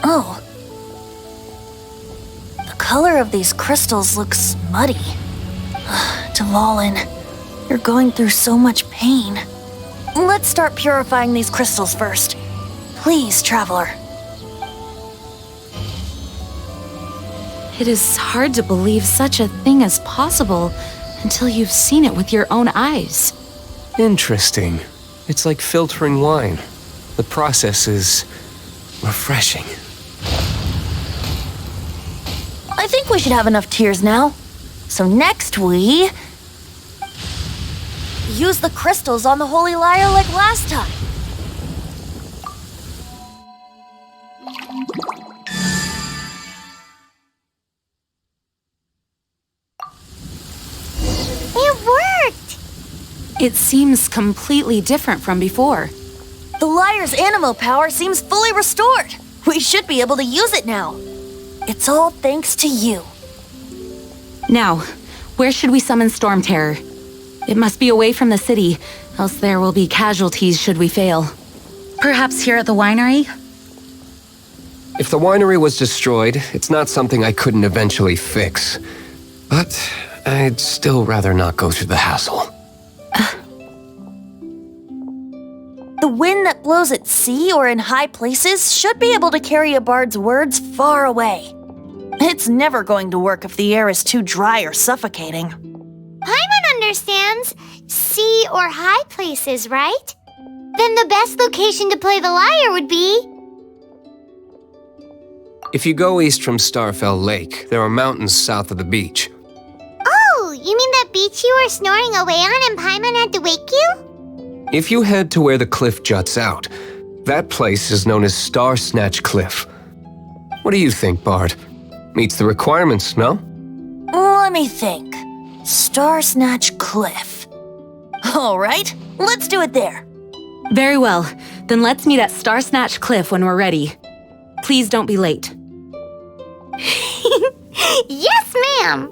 Oh. The color of these crystals looks muddy. Dvalin, you're going through so much pain. Let's start purifying these crystals first. Please, Traveler. It is hard to believe such a thing is possible until you've seen it with your own eyes. Interesting. It's like filtering wine. The process is refreshing. I think we should have enough tears now. So next we use the crystals on the Holy Lyre like last time. It worked! It seems completely different from before. The lyre's animo power seems fully restored. We should be able to use it now. It's all thanks to you. Now, where should we summon Storm Terror? It must be away from the city, else there will be casualties should we fail. Perhaps here at the winery? If the winery was destroyed, it's not something I couldn't eventually fix. But I'd still rather not go through the hassle. The wind that blows at sea or in high places should be able to carry a bard's words far away. It's never going to work if the air is too dry or suffocating. Paimon understands sea or high places, right? Then the best location to play the lyre would be... If you go east from Starfell Lake, there are mountains south of the beach. Oh, you mean that beach you were snoring away on and Paimon had to wake you? If you head to where the cliff juts out, that place is known as Star Snatch Cliff. What do you think, Bard? Meets the requirements, no? Let me think. Star Snatch Cliff. All right, let's do it there. Very well. Then let's meet at Star Snatch Cliff when we're ready. Please don't be late. Yes, ma'am!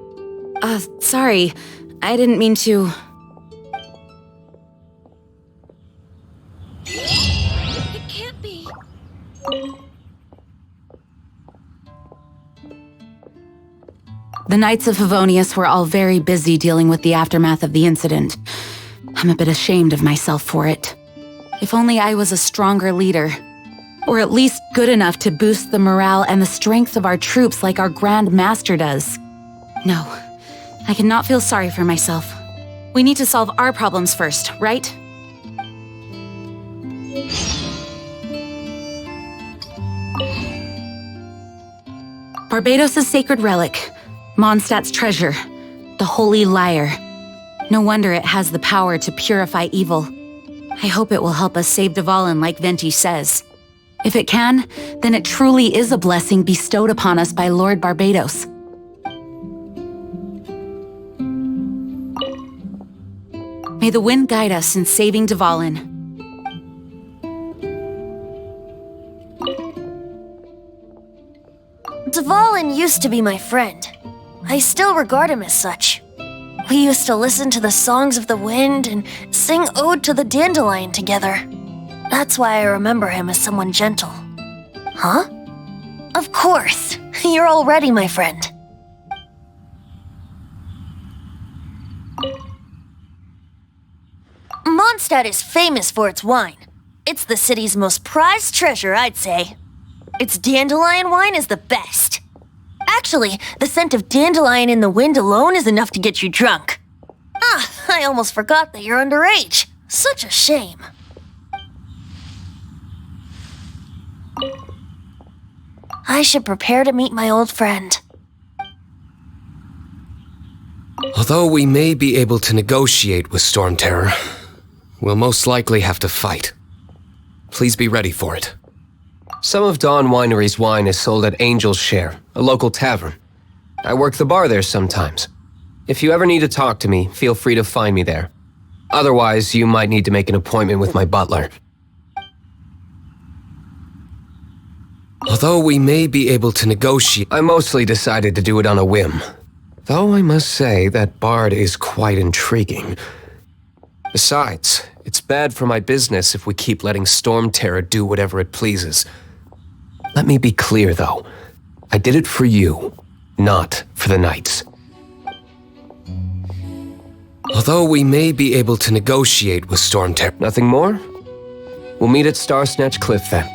Sorry. I didn't mean to... It can't be. The Knights of Favonius were all very busy dealing with the aftermath of the incident. I'm a bit ashamed of myself for it. If only I was a stronger leader. Or at least good enough to boost the morale and the strength of our troops like our Grand Master does. No, I cannot feel sorry for myself. We need to solve our problems first, right? Barbados' sacred relic, Monistat's treasure, the Holy Lyre. No wonder it has the power to purify evil. I hope it will help us save Dvalin like Venti says. If it can, then it truly is a blessing bestowed upon us by Lord Barbados. May the wind guide us in saving Dvalin. Dvalin used to be my friend. I still regard him as such. We used to listen to the songs of the wind and sing Ode to the Dandelion together. That's why I remember him as someone gentle. Huh? Of course. You're already my friend. Monistat is famous for its wine. It's the city's most prized treasure, I'd say. Its dandelion wine is the best. Actually, the scent of dandelion in the wind alone is enough to get you drunk. Ah, I almost forgot that you're underage. Such a shame. I should prepare to meet my old friend. Although we may be able to negotiate with Storm Terror, we'll most likely have to fight. Please be ready for it. Some of Dawn Winery's wine is sold at Angel's Share, a local tavern. I work the bar there sometimes. If you ever need to talk to me, feel free to find me there. Otherwise, you might need to make an appointment with my butler. Although we may be able to negotiate, I mostly decided to do it on a whim. Though I must say that Bard is quite intriguing. Besides, It's bad for my business if we keep letting Storm Terror do whatever it pleases. Let me be clear, though. I did it for you, not for the Knights. Although we may be able to negotiate with Storm Terror. Nothing more? We'll meet at Star Snatch Cliff then.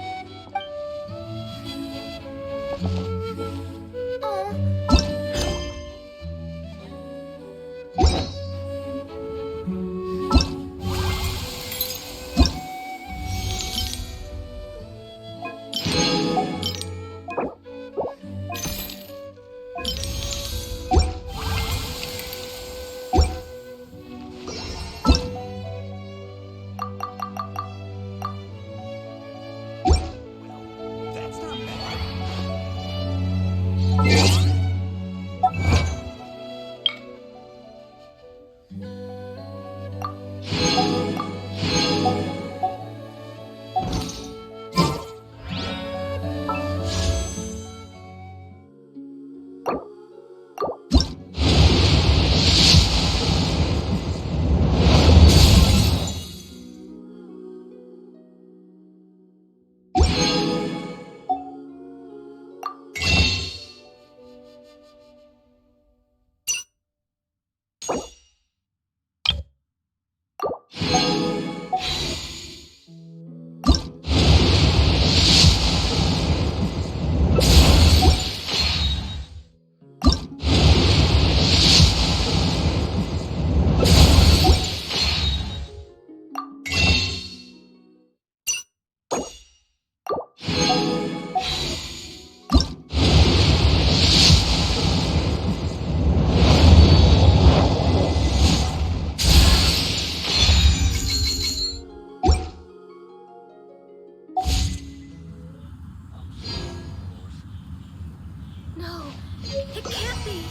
No, it can't be.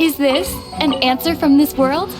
Is this an answer from this world?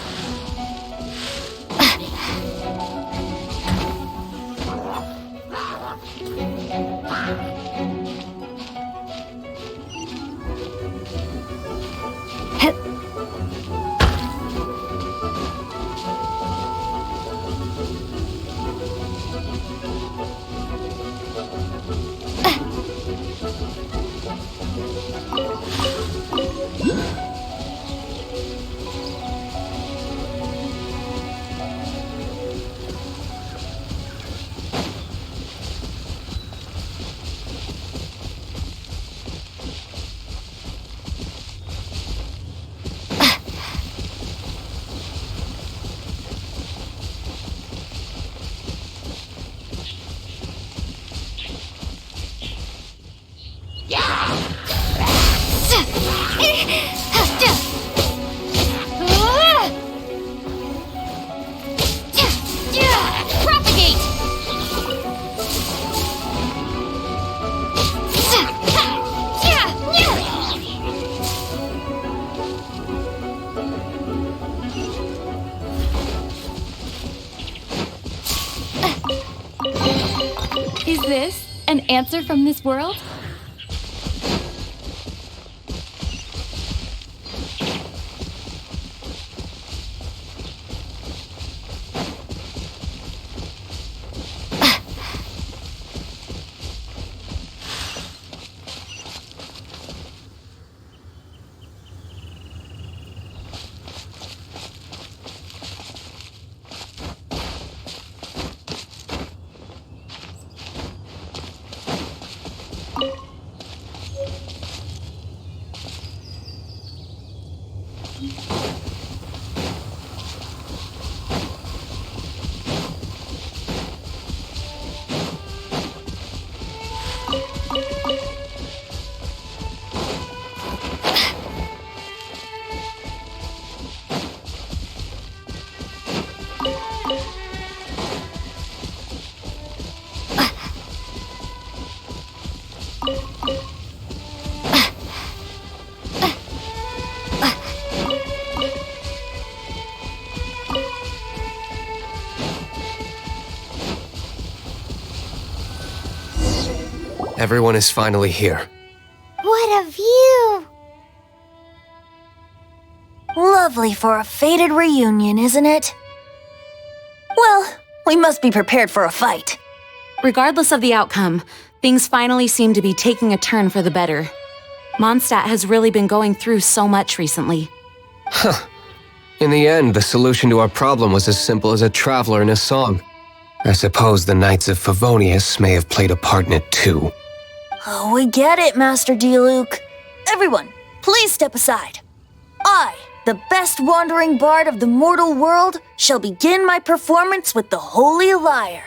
Is this an answer from this world? Everyone is finally here. What a view! Lovely for a fated reunion, isn't it? Well, we must be prepared for a fight. Regardless of the outcome, things finally seem to be taking a turn for the better. Monistat has really been going through so much recently. Huh. In the end, the solution to our problem was as simple as a traveler in a song. I suppose the Knights of Favonius may have played a part in it too. Oh, we get it, Master D-Luke. Everyone, please step aside. I, the best wandering bard of the mortal world, shall begin my performance with the Holy Lyre.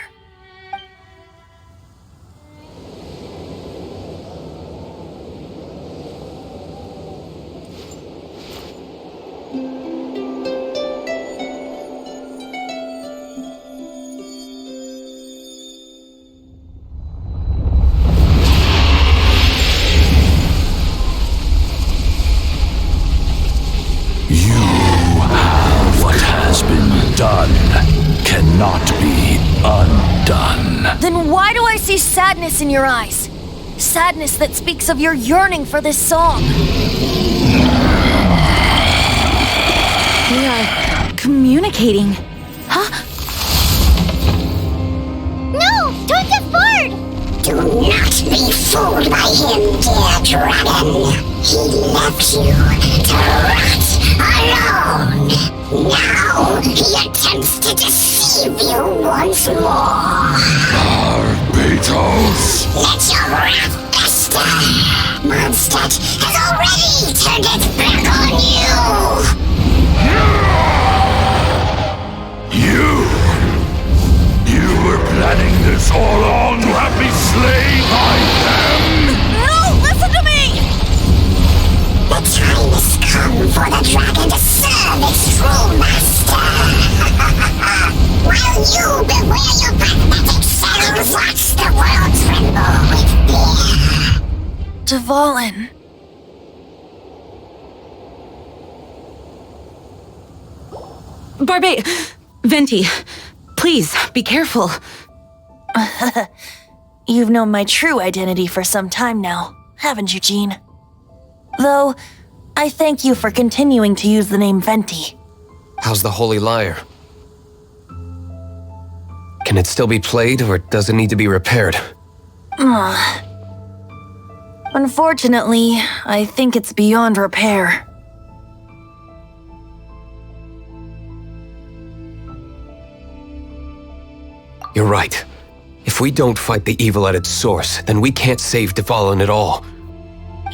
Done cannot be undone. Then why do I see sadness in your eyes? Sadness that speaks of your yearning for this song. They are communicating. Huh? No! Don't get bored! Do not be fooled by him, dear dragon. He left you to rot alone. Now he attempts to deceive you once more. Barbatos! Let your wrath fester. Monistat has already turned its back on you. You were planning this all along to have me slain by them? No, listen to me! The time has come for the dragon to serve its true master. While you beware your pathetic selves, watch the world tremble with fear. Dvalin. Venti, please, be careful. You've known my true identity for some time now, haven't you, Jean? Though, I thank you for continuing to use the name Venti. How's the Holy Lyre? Can it still be played, or does it need to be repaired? Unfortunately, I think it's beyond repair. You're right. If we don't fight the evil at its source, then we can't save Dvalin at all.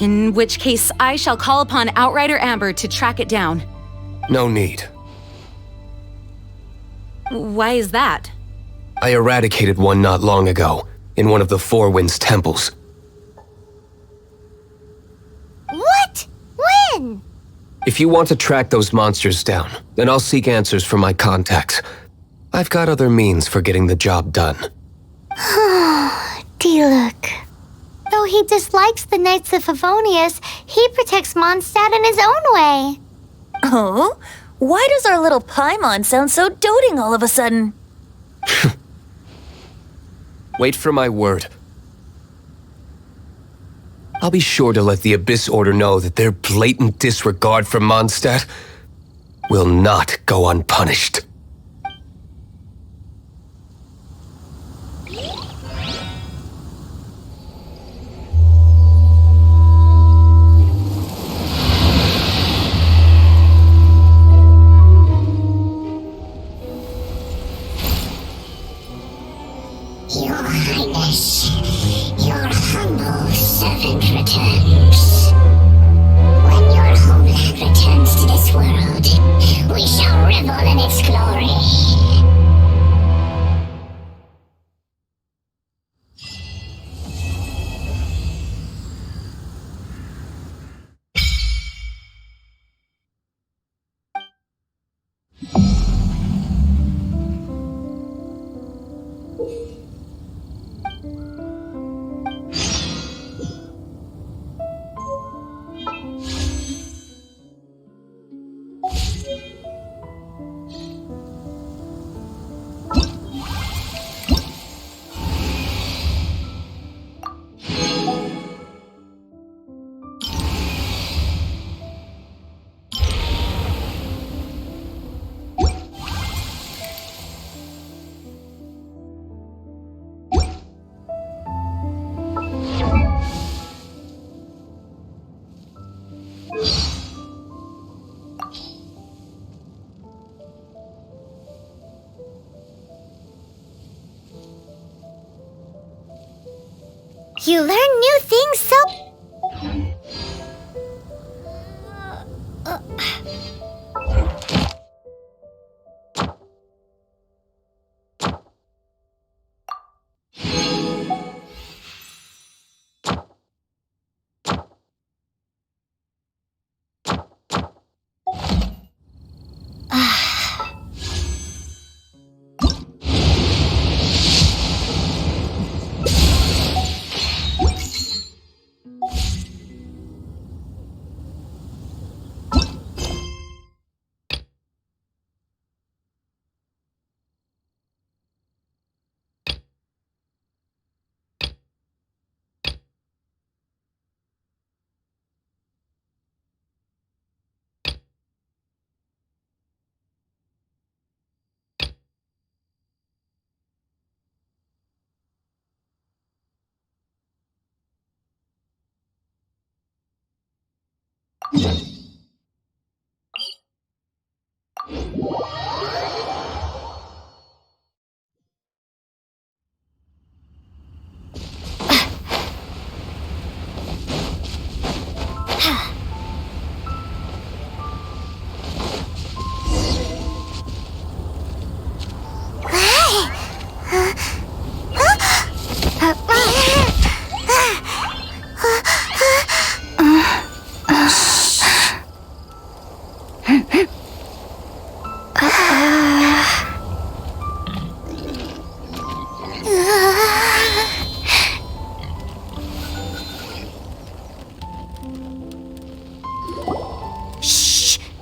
In which case, I shall call upon Outrider Amber to track it down. No need. Why is that? I eradicated one not long ago, in one of the Four Winds temples. What? When? If you want to track those monsters down, then I'll seek answers from my contacts. I've got other means for getting the job done. Diluc. Though he dislikes the Knights of Favonius, he protects Monistat in his own way. Oh? Why does our little Paimon sound so doting all of a sudden? Wait for my word. I'll be sure to let the Abyss Order know that their blatant disregard for Monistat will not go unpunished. Your Highness, your humble servant returns. When your homeland returns to this world, we shall revel in its glory. You learn new things so...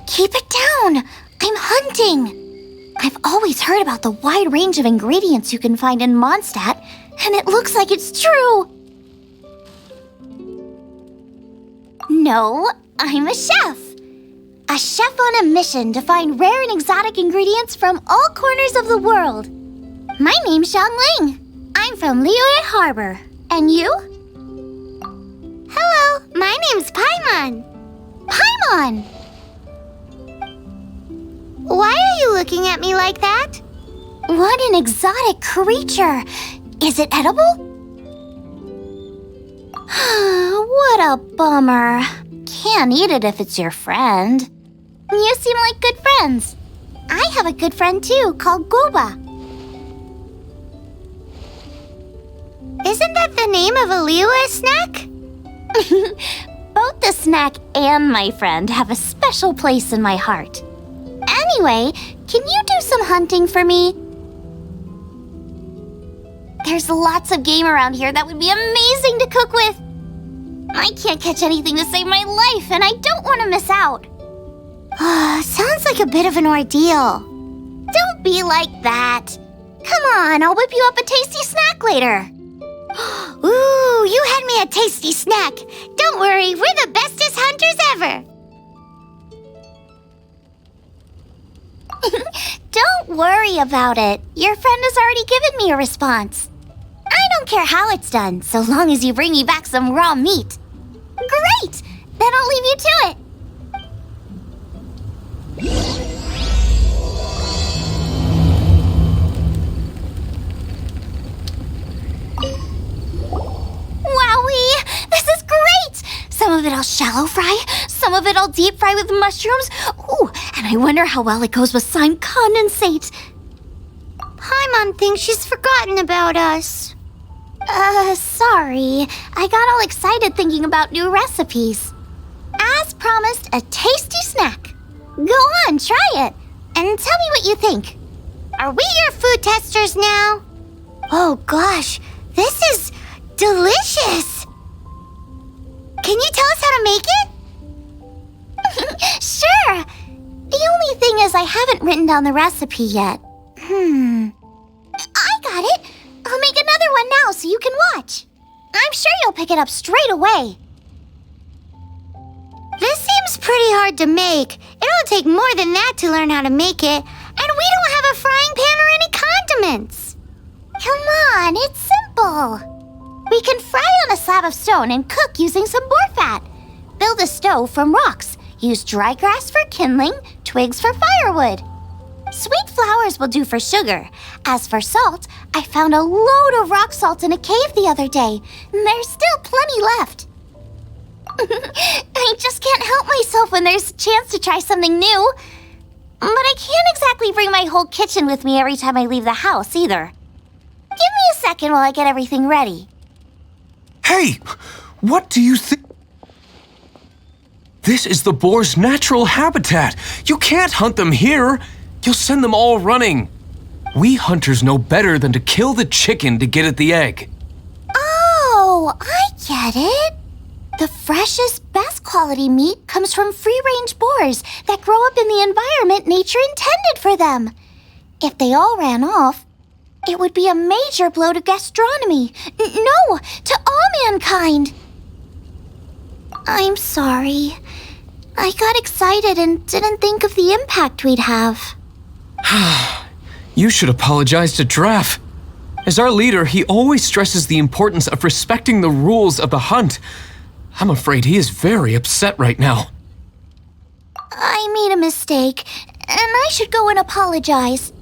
Keep it down! I'm hunting! I've always heard about the wide range of ingredients you can find in Monistat, and it looks like it's true! No, I'm a chef. A chef on a mission to find rare and exotic ingredients from all corners of the world. My name's Xiangling. I'm from Liyue Harbor. And you? Hello, my name's Paimon. Paimon! Why are you looking at me like that? What an exotic creature! Is it edible? What a bummer. Can't eat it if it's your friend. You seem like good friends. I have a good friend too, called Goba. Isn't that the name of a Liyue snack? Both the snack and my friend have a special place in my heart. Anyway, can you do some hunting for me? There's lots of game around here that would be amazing to cook with. I can't catch anything to save my life, and I don't want to miss out. Sounds like a bit of an ordeal. Don't be like that. Come on, I'll whip you up a tasty snack later. Ooh, you had me a tasty snack. Don't worry, we're the bestest hunters ever. Don't worry about it. Your friend has already given me a response. I don't care how it's done, so long as you bring me back some raw meat. Great! Then I'll leave you to it. Wowee! This is great! Some of it I'll shallow fry, some of it I'll deep fry with mushrooms. Ooh, and I wonder how well it goes with slime condensate. Paimon thinks she's forgotten about us. Sorry. I got all excited thinking about new recipes. As promised, a tasty snack. Go on, try it, and tell me what you think. Are we your food testers now? Oh gosh, this is delicious. Can you tell us how to make it? Sure. The only thing is I haven't written down the recipe yet. I got it. I'll make another one now so you can watch. I'm sure you'll pick it up straight away. This seems pretty hard to make. It'll take more than that to learn how to make it. And we don't have a frying pan or any condiments. Come on, it's simple. We can fry on a slab of stone and cook using some boar fat. Build a stove from rocks. Use dry grass for kindling, twigs for firewood. Sweet flowers will do for sugar. As for salt, I found a load of rock salt in a cave the other day. There's still plenty left. I just can't help myself when there's a chance to try something new. But I can't exactly bring my whole kitchen with me every time I leave the house, either. Give me a second while I get everything ready. Hey! What do you think? This is the boar's natural habitat. You can't hunt them here. You'll send them all running. We hunters know better than to kill the chicken to get at the egg. Oh, I get it. The freshest, best quality meat comes from free-range boars that grow up in the environment nature intended for them. If they all ran off, it would be a major blow to gastronomy. No, to all mankind. I'm sorry. I got excited and didn't think of the impact we'd have. You should apologize to Draff. As our leader, he always stresses the importance of respecting the rules of the hunt. I'm afraid he is very upset right now. I made a mistake, and I should go and apologize.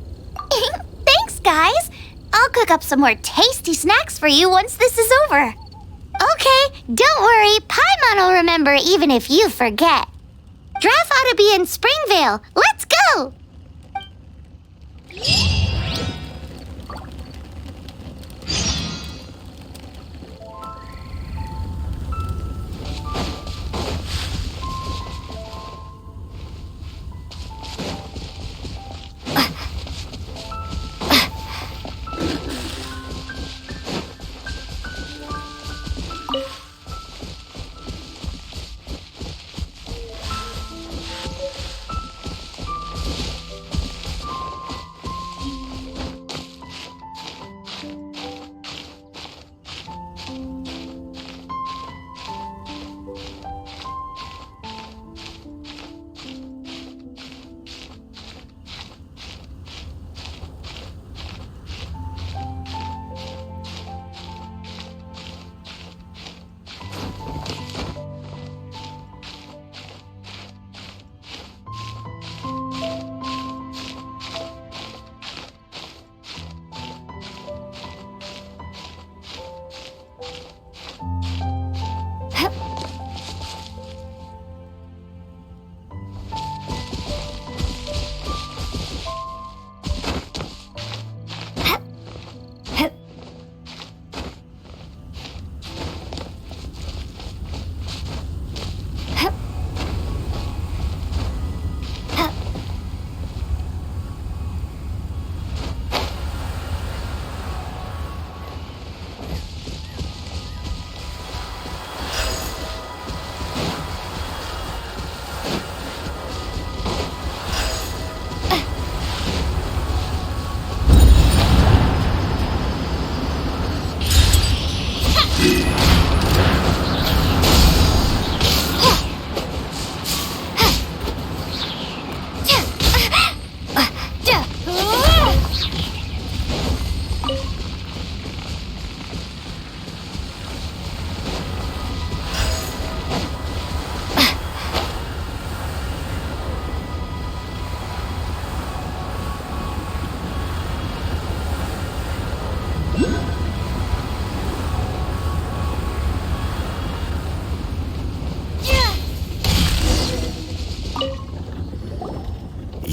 Thanks, guys. I'll cook up some more tasty snacks for you once this is over. Okay, don't worry. Paimon will remember even if you forget. Draff ought to be in Springvale. Let's go!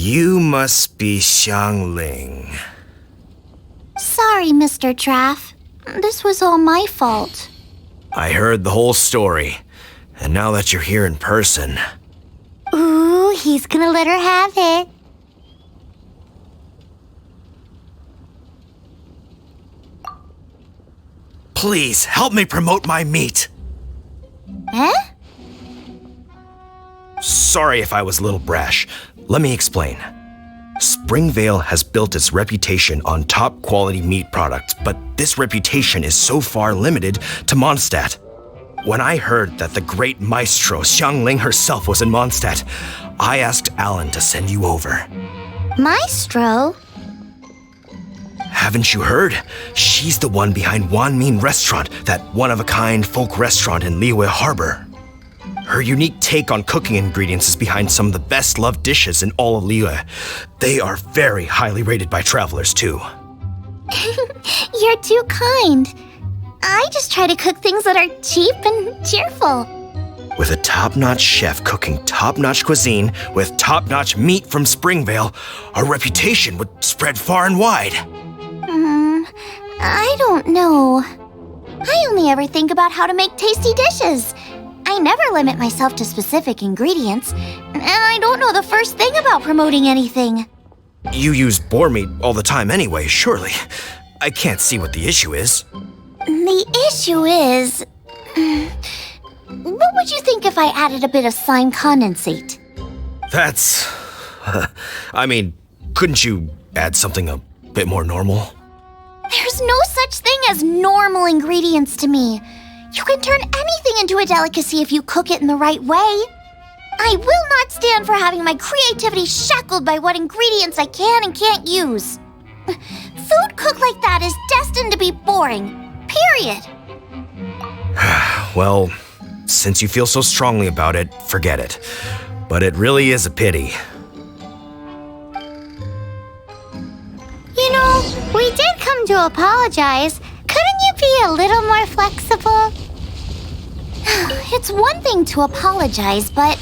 You must be Xiangling. Sorry, Mr. Traff. This was all my fault. I heard the whole story, and now that you're here in person... Ooh, he's gonna let her have it. Please, help me promote my meat. Huh? Sorry if I was a little brash. Let me explain. Springvale has built its reputation on top quality meat products, but this reputation is so far limited to Monistat. When I heard that the great maestro Xiangling herself was in Monistat, I asked Alan to send you over. Maestro? Haven't you heard? She's the one behind Wan Min Restaurant, that one-of-a-kind folk restaurant in Liyue Harbor. Her unique take on cooking ingredients is behind some of the best-loved dishes in all of Liyue. They are very highly rated by travelers, too. You're too kind. I just try to cook things that are cheap and cheerful. With a top-notch chef cooking top-notch cuisine with top-notch meat from Springvale, our reputation would spread far and wide. I don't know. I only ever think about how to make tasty dishes. I never limit myself to specific ingredients, and I don't know the first thing about promoting anything. You use boar meat all the time anyway, surely. I can't see what the issue is. The issue is... what would you think if I added a bit of slime condensate? That's... I mean, couldn't you add something a bit more normal? There's no such thing as normal ingredients to me. You can turn anything into a delicacy if you cook it in the right way. I will not stand for having my creativity shackled by what ingredients I can and can't use. Food cooked like that is destined to be boring. Period. Well, since you feel so strongly about it, forget it. But it really is a pity. You know, we did come to apologize. Couldn't you be a little more flexible? It's one thing to apologize, but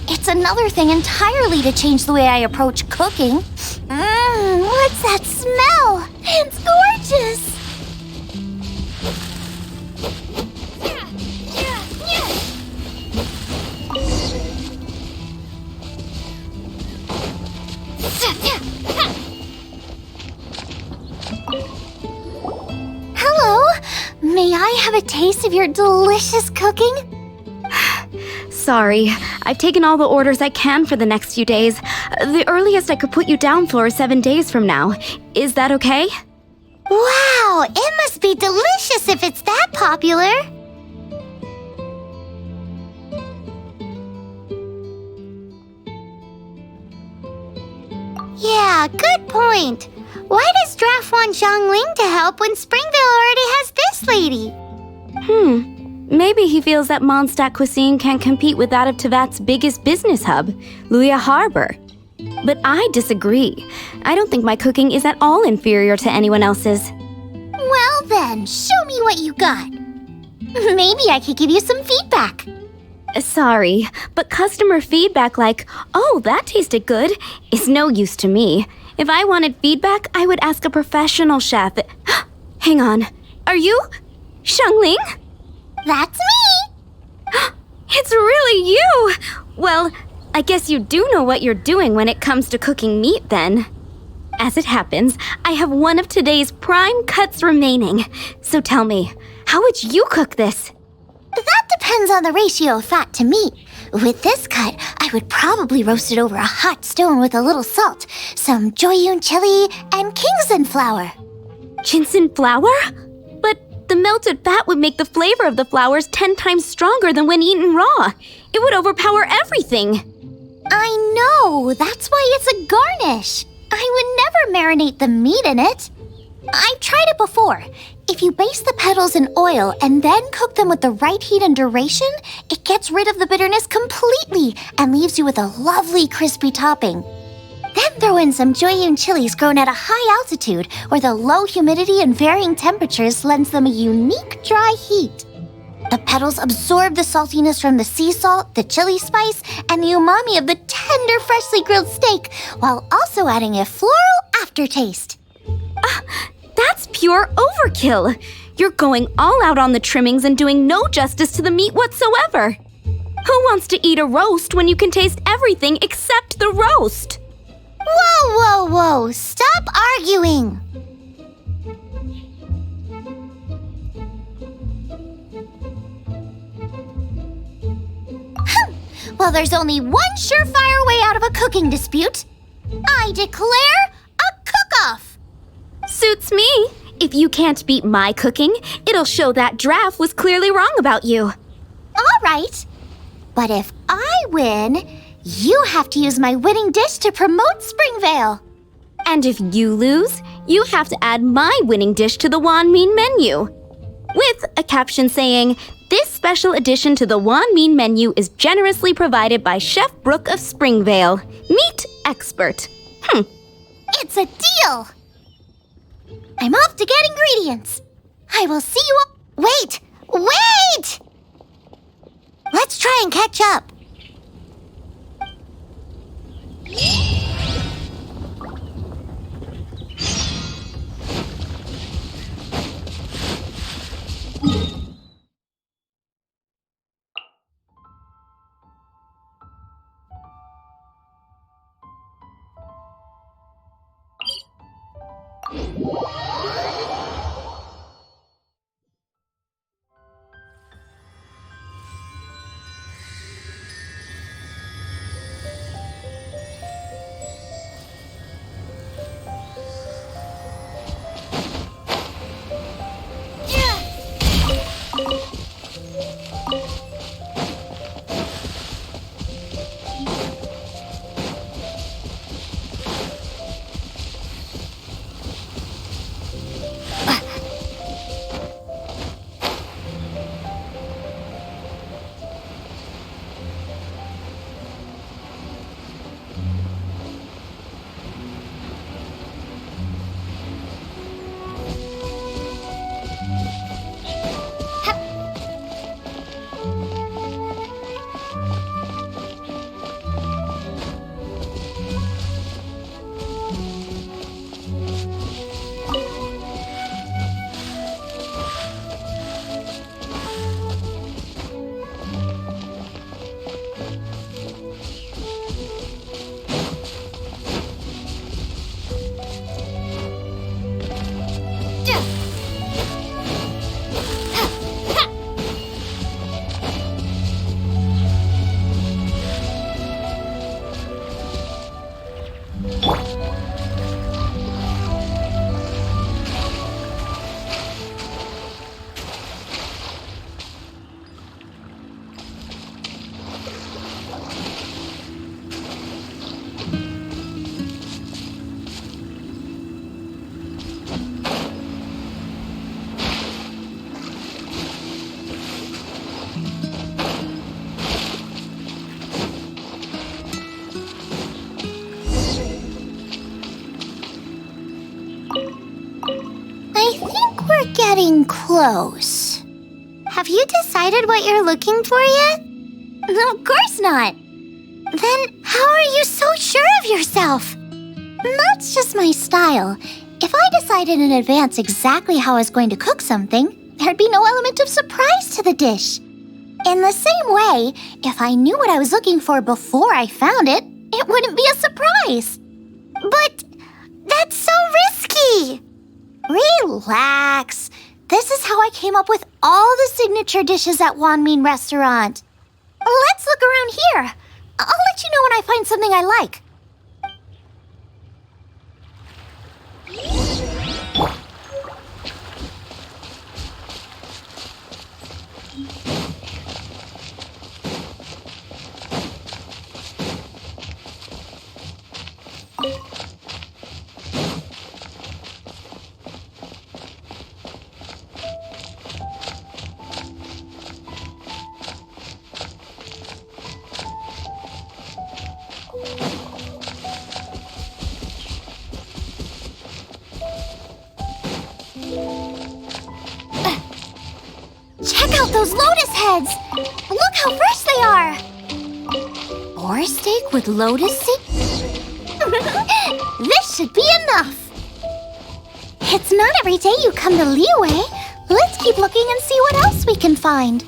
it's another thing entirely to change the way I approach cooking. What's that smell? It's gorgeous! Hello, may I have a taste of your delicious cooking? Sorry, I've taken all the orders I can for the next few days. The earliest I could put you down for is 7 days from now. Is that okay? Wow, it must be delicious if it's that popular. Yeah, good point. Why does Draft want Xiangling to help when Springvale already has this lady? Maybe he feels that Monistat cuisine can't compete with that of Tevat's biggest business hub, Liyue Harbor. But I disagree. I don't think my cooking is at all inferior to anyone else's. Well then, show me what you got. Maybe I could give you some feedback. Sorry, but customer feedback like, "Oh, that tasted good," is no use to me. If I wanted feedback, I would ask a professional chef. Hang on. Are you Xiangling? That's me! It's really you! Well, I guess you do know what you're doing when it comes to cooking meat then. As it happens, I have one of today's prime cuts remaining. So tell me, how would you cook this? That depends on the ratio of fat to meat. With this cut, I would probably roast it over a hot stone with a little salt, some Joyun chili, and Kingston flour. Ginseng flour? But the melted fat would make the flavor of the flours 10 times stronger than when eaten raw. It would overpower everything. I know, that's why it's a garnish. I would never marinate the meat in it. I've tried it before. If you baste the petals in oil and then cook them with the right heat and duration, it gets rid of the bitterness completely and leaves you with a lovely crispy topping. Then throw in some Joyun chilies grown at a high altitude where the low humidity and varying temperatures lends them a unique dry heat. The petals absorb the saltiness from the sea salt, the chili spice, and the umami of the tender, freshly grilled steak, while also adding a floral aftertaste. That's pure overkill. You're going all out on the trimmings and doing no justice to the meat whatsoever. Who wants to eat a roast when you can taste everything except the roast? Whoa, whoa, whoa! Stop arguing! Well, there's only one surefire way out of a cooking dispute. I declare a cook-off! Suits me. If you can't beat my cooking, it'll show that Draft was clearly wrong about you. All right. But if I win, you have to use my winning dish to promote Springvale. And if you lose, you have to add my winning dish to the Wanmin menu. With a caption saying, "This special addition to the Wanmin menu is generously provided by Chef Brooke of Springvale, meat expert." It's a deal! I'm off to get ingredients. I will see you all. Wait! Wait! Let's try and catch up. We're getting close. Have you decided what you're looking for yet? Of course not. Then how are you so sure of yourself? That's just my style. If I decided in advance exactly how I was going to cook something, there'd be no element of surprise to the dish. In the same way, if I knew what I was looking for before I found it, it wouldn't be a surprise. But that's so risky. Relax. This is how I came up with all the signature dishes at Wanmin Restaurant. Let's look around here. I'll let you know when I find something I like. those lotus heads! Look how fresh they are! Boar steak with lotus seed? This should be enough! It's not every day you come to Liyue. Let's keep looking and see what else we can find.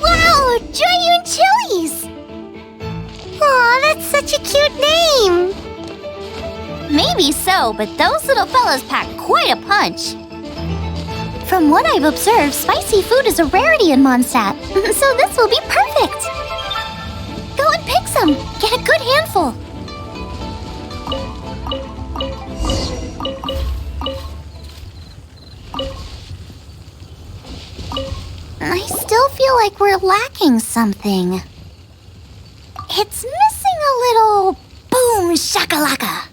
Wow, Giant Chilies! Aw, that's such a cute name! Maybe so, but those little fellas pack quite a punch. From what I've observed, spicy food is a rarity in Monistat, so this will be perfect. Go and pick some. Get a good handful. I still feel like we're lacking something. It's missing a little boom shakalaka.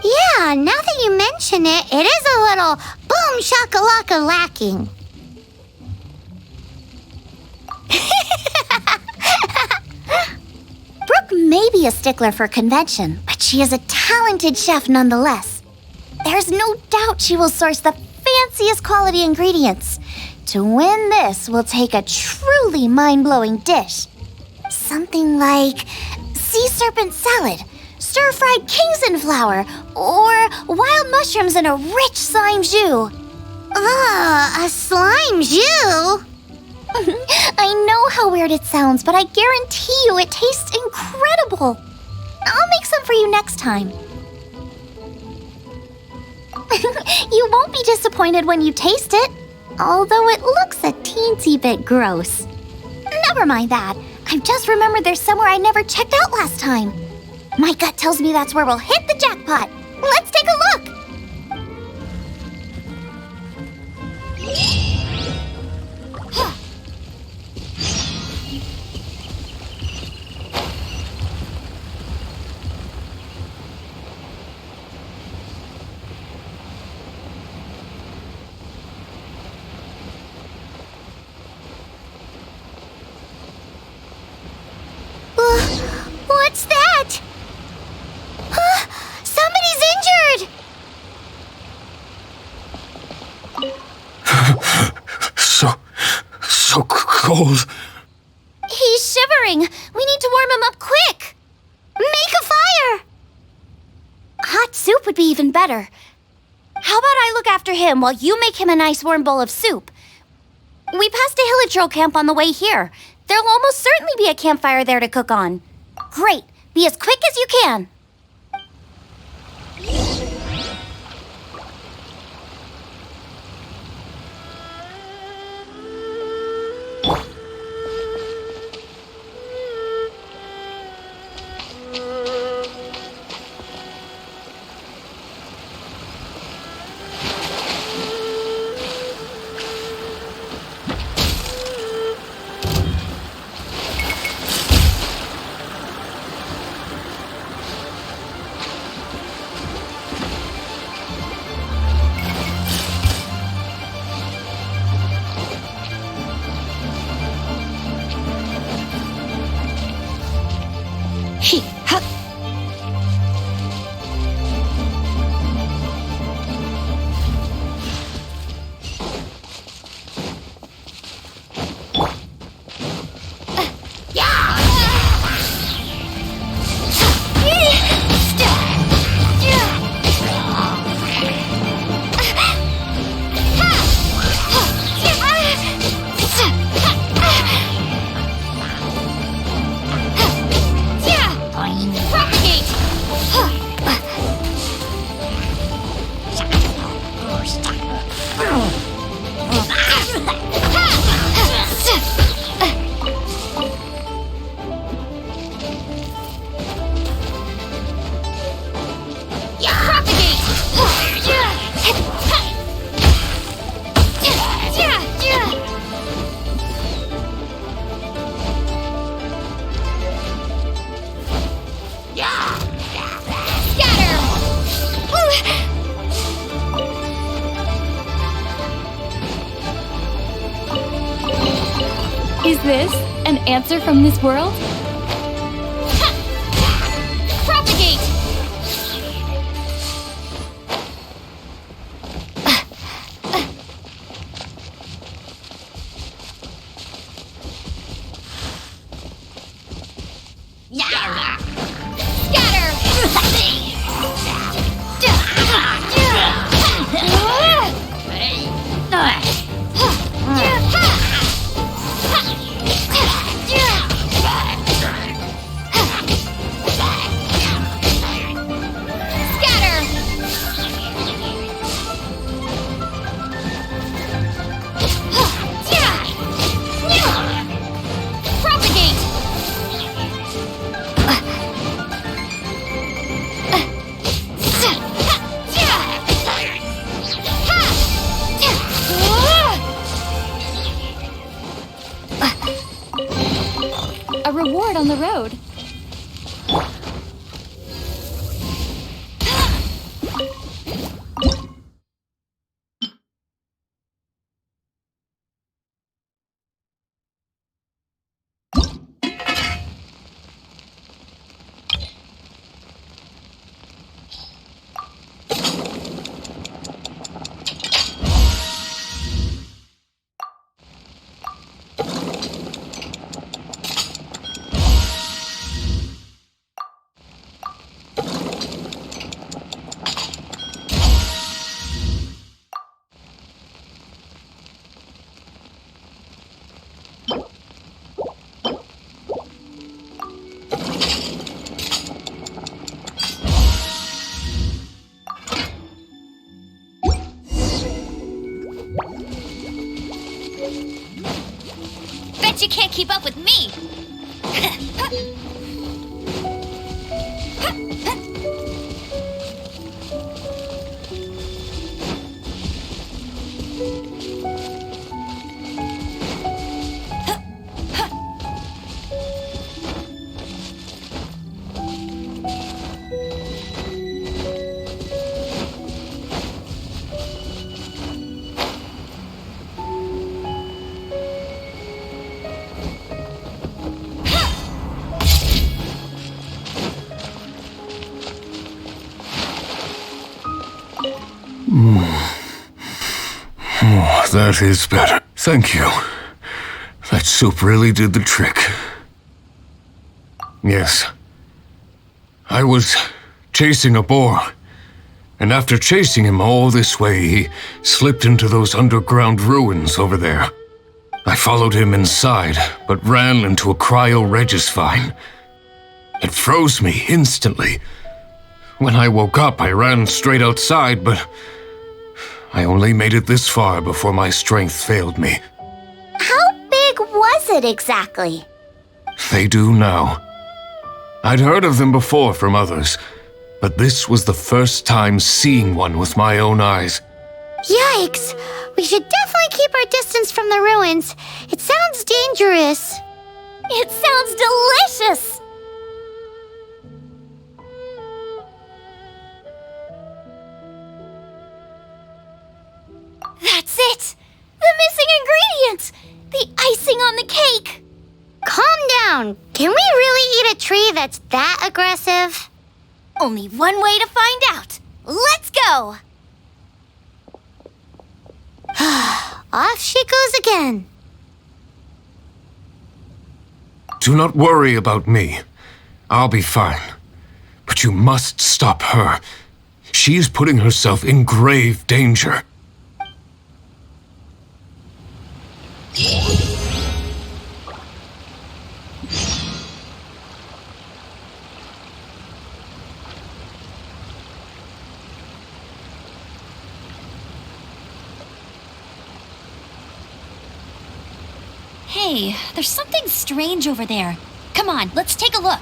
Yeah, now that you mention it, it is a little boom shakalaka lacking. Brooke may be a stickler for convention, but she is a talented chef nonetheless. There's no doubt she will source the fanciest quality ingredients. To win this, we'll take a truly mind-blowing dish. Something like sea serpent salad, stir-fried Kingston flour, or wild mushrooms in a rich slime jus. A slime jus? I know how weird it sounds, but I guarantee you it tastes incredible. I'll make some for you next time. You won't be disappointed when you taste it, although it looks a teensy bit gross. Never mind that. I've just remembered there's somewhere I never checked out last time. My gut tells me that's where we'll hit the jackpot. Let's take a look. What's that? Somebody's injured! So cold. He's shivering. We need to warm him up quick. Make a fire! Hot soup would be even better. How about I look after him while you make him a nice warm bowl of soup? We passed a Hilichurl camp on the way here. There'll almost certainly be a campfire there to cook on. Great. Be as quick as you can. this an answer from this world? Propagate! A reward on the road. Bet you can't keep up with me! Oh, that is better. Thank you. That soup really did the trick. Yes. I was chasing a boar, and after chasing him all this way, he slipped into those underground ruins over there. I followed him inside, but ran into a cryo-regis vine. It froze me instantly. When I woke up, I ran straight outside, but I only made it this far before my strength failed me. How big was it exactly? They do now. I'd heard of them before from others, but this was the first time seeing one with my own eyes. Yikes! We should definitely keep our distance from the ruins. It sounds dangerous. It sounds delicious! That's it! The missing ingredient! The icing on the cake! Calm down. Can we really eat a tree that's that aggressive? Only one way to find out. Let's go! Off she goes again. Do not worry about me. I'll be fine. But you must stop her. She is putting herself in grave danger. Hey, there's something strange over there. Come on, let's take a look.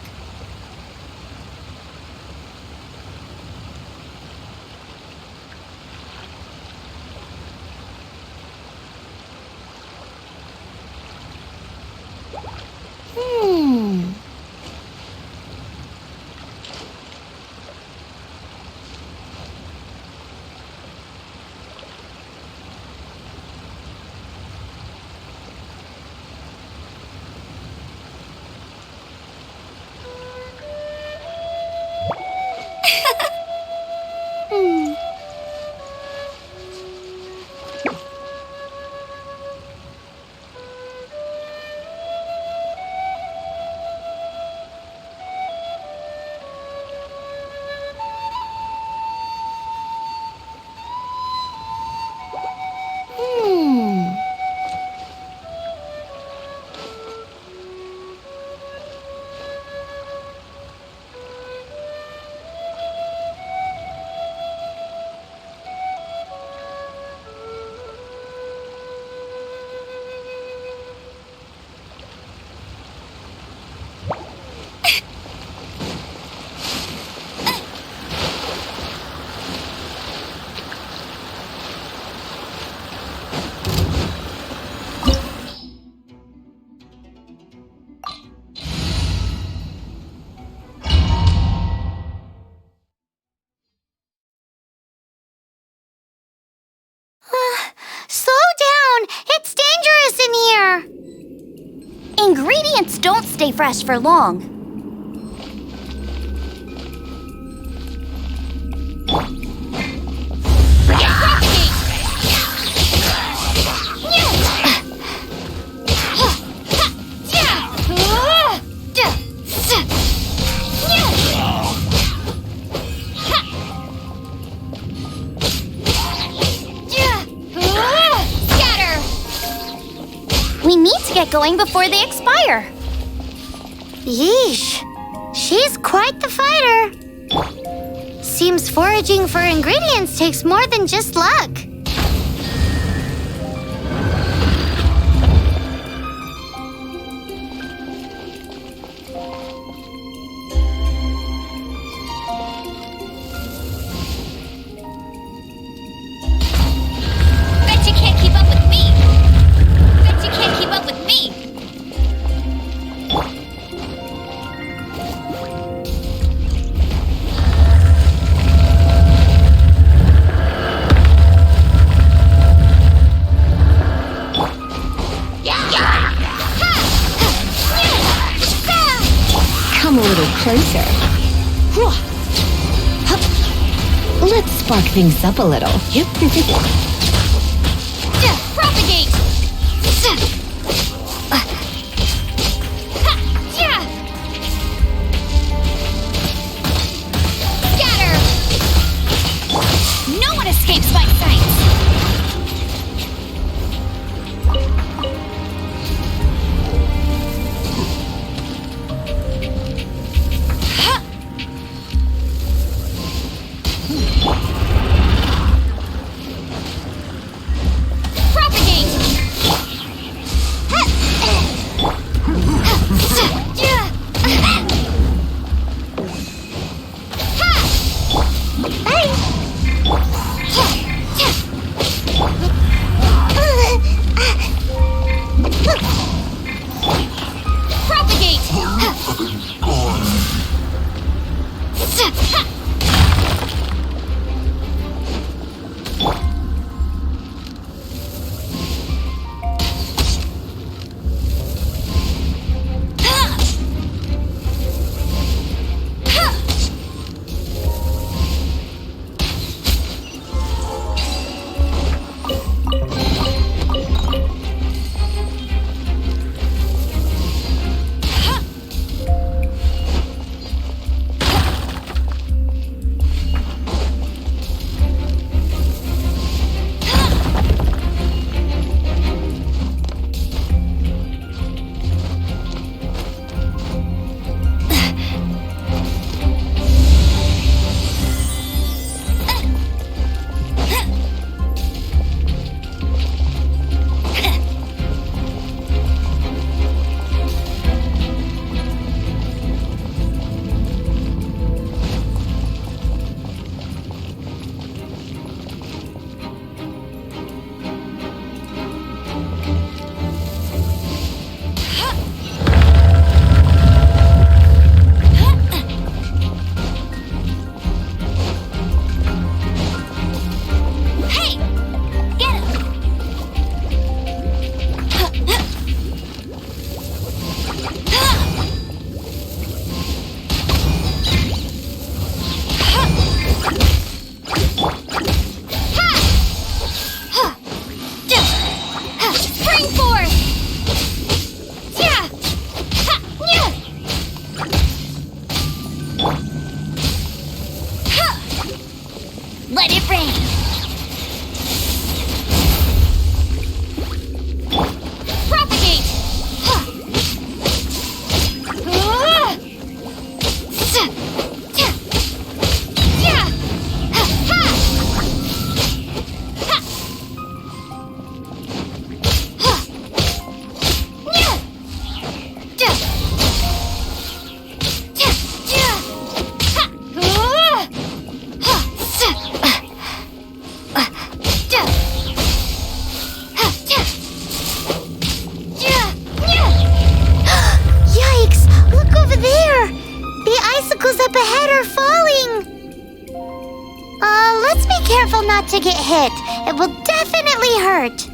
Ingredients don't stay fresh for long. We need to get going before they expire. Yeesh. She's quite the fighter. Seems foraging for ingredients takes more than just luck. Bet you can't keep up with me. Bet you can't keep up with me. Come a little closer. Let's spark things up a little. Propagate! Scatter! No one escapes my sight! Let it rain! Propagate! up ahead are falling. Let's be careful not to get hit. It will definitely hurt.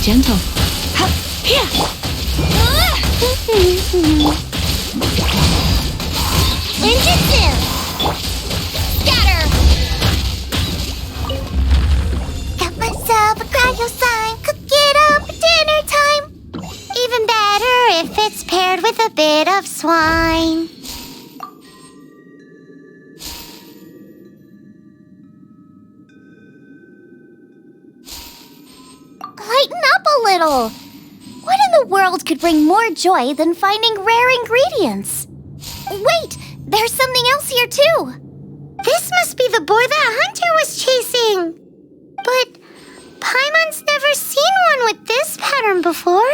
gentle. Here! Ninjutsu! Scatter! Got myself a cryo sign, cook it up at dinner time. Even better if it's paired with a bit of swine. Lighten up a little. What in the world could bring more joy than finding rare ingredients? Wait, there's something else here too. This must be the boar that Hunter was chasing. But Paimon's never seen one with this pattern before.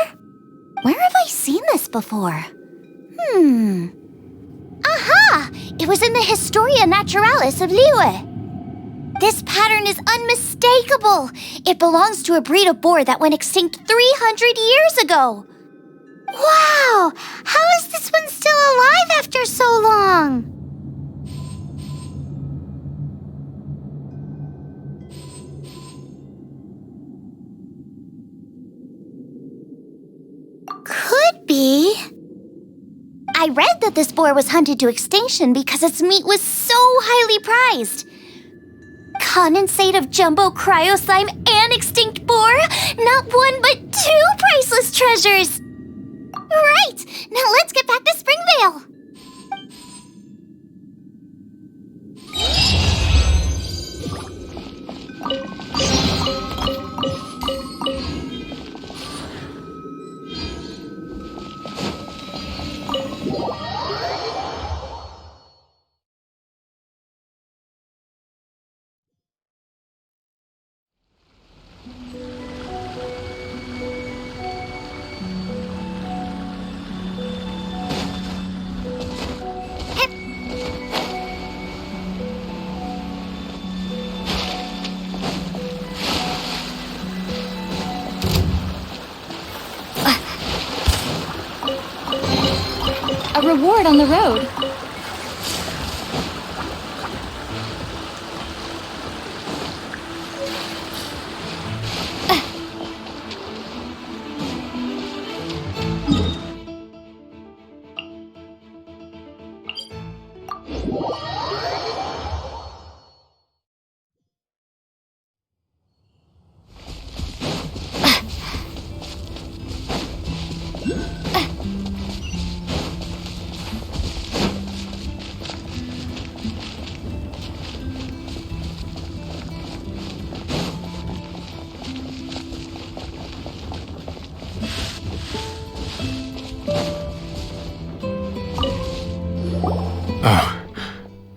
Where have I seen this before? Aha! It was in the Historia Naturalis of Liyue. This pattern is unmistakable. It belongs to a breed of boar that went extinct 300 years ago. Wow! How is this one still alive after so long? Could be. I read that this boar was hunted to extinction because its meat was so highly prized. Condensate of jumbo cryo slime and extinct boar? Not one but two priceless treasures! Right! Now let's get back to Springvale! A reward on the road.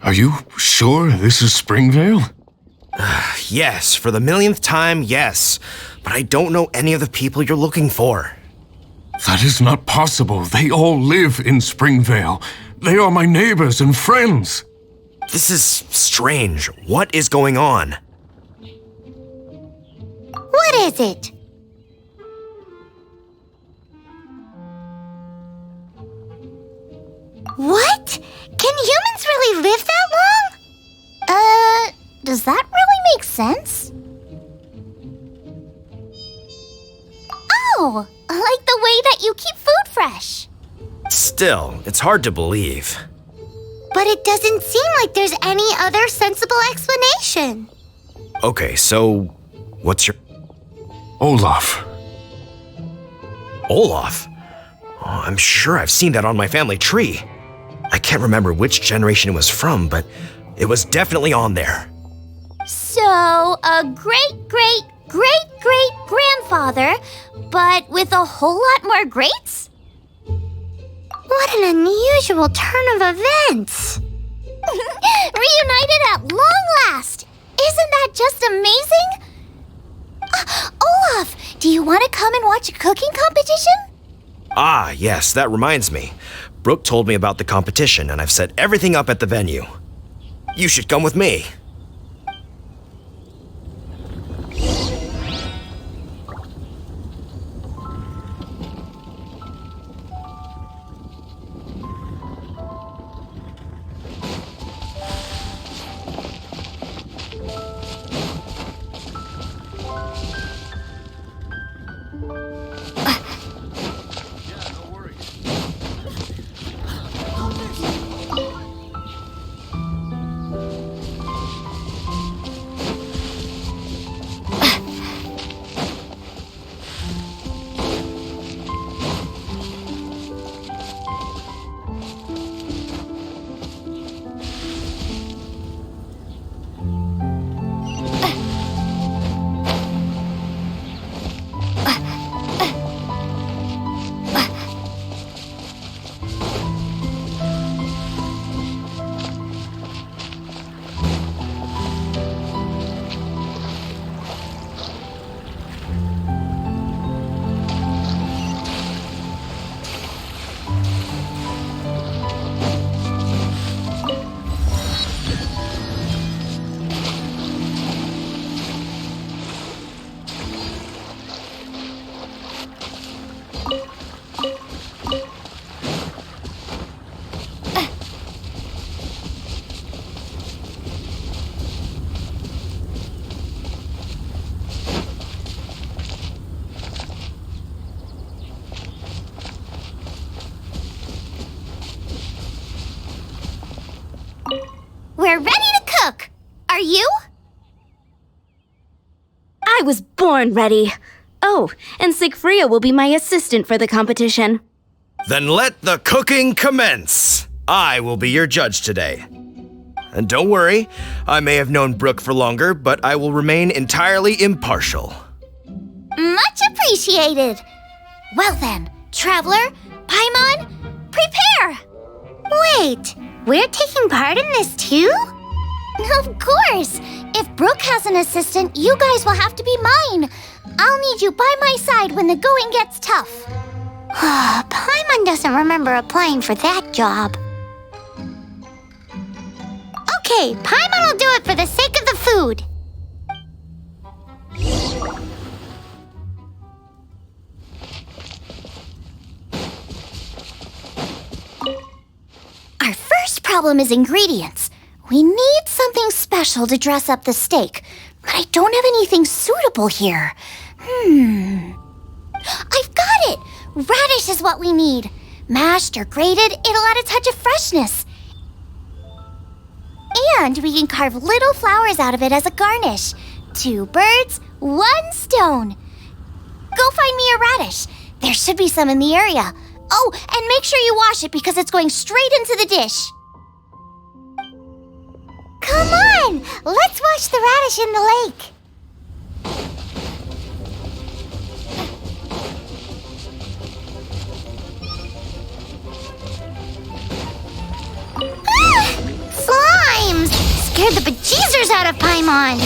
Are you sure this is Springvale? Yes, for the millionth time, yes. But I don't know any of the people you're looking for. That is not possible. They all live in Springvale. They are my neighbors and friends. This is strange. What is going on? What is it? What? Can humans really live that long? Does that really make sense? Oh, like the way that you keep food fresh. Still, it's hard to believe. But it doesn't seem like there's any other sensible explanation. Okay, so what's your... Olaf. Olaf? Oh, I'm sure I've seen that on my family tree. I can't remember which generation it was from, but it was definitely on there. So, a great-great-great-great-grandfather, but with a whole lot more greats? What an unusual turn of events. Reunited at long last! Isn't that just amazing? Olaf, do you want to come and watch a cooking competition? Ah, yes, that reminds me. Brooke told me about the competition, and I've set everything up at the venue. You should come with me. I was born ready. Oh, and Sigfria will be my assistant for the competition. Then let the cooking commence. I will be your judge today. And don't worry, I may have known Brooke for longer, but I will remain entirely impartial. Much appreciated. Well then, Traveler, Paimon, prepare! Wait, we're taking part in this too? Of course! If Brooke has an assistant, you guys will have to be mine. I'll need you by my side when the going gets tough. Paimon doesn't remember applying for that job. Okay, Paimon will do it for the sake of the food. Our first problem is ingredients. We need something special to dress up the steak, but I don't have anything suitable here. I've got it! Radish is what we need. Mashed or grated, it'll add a touch of freshness. And we can carve little flowers out of it as a garnish. 2 birds, 1 stone. Go find me a radish. There should be some in the area. Oh, and make sure you wash it because it's going straight into the dish. Come on! Let's wash the radish in the lake. Slimes! Scared the bejesus out of Paimon.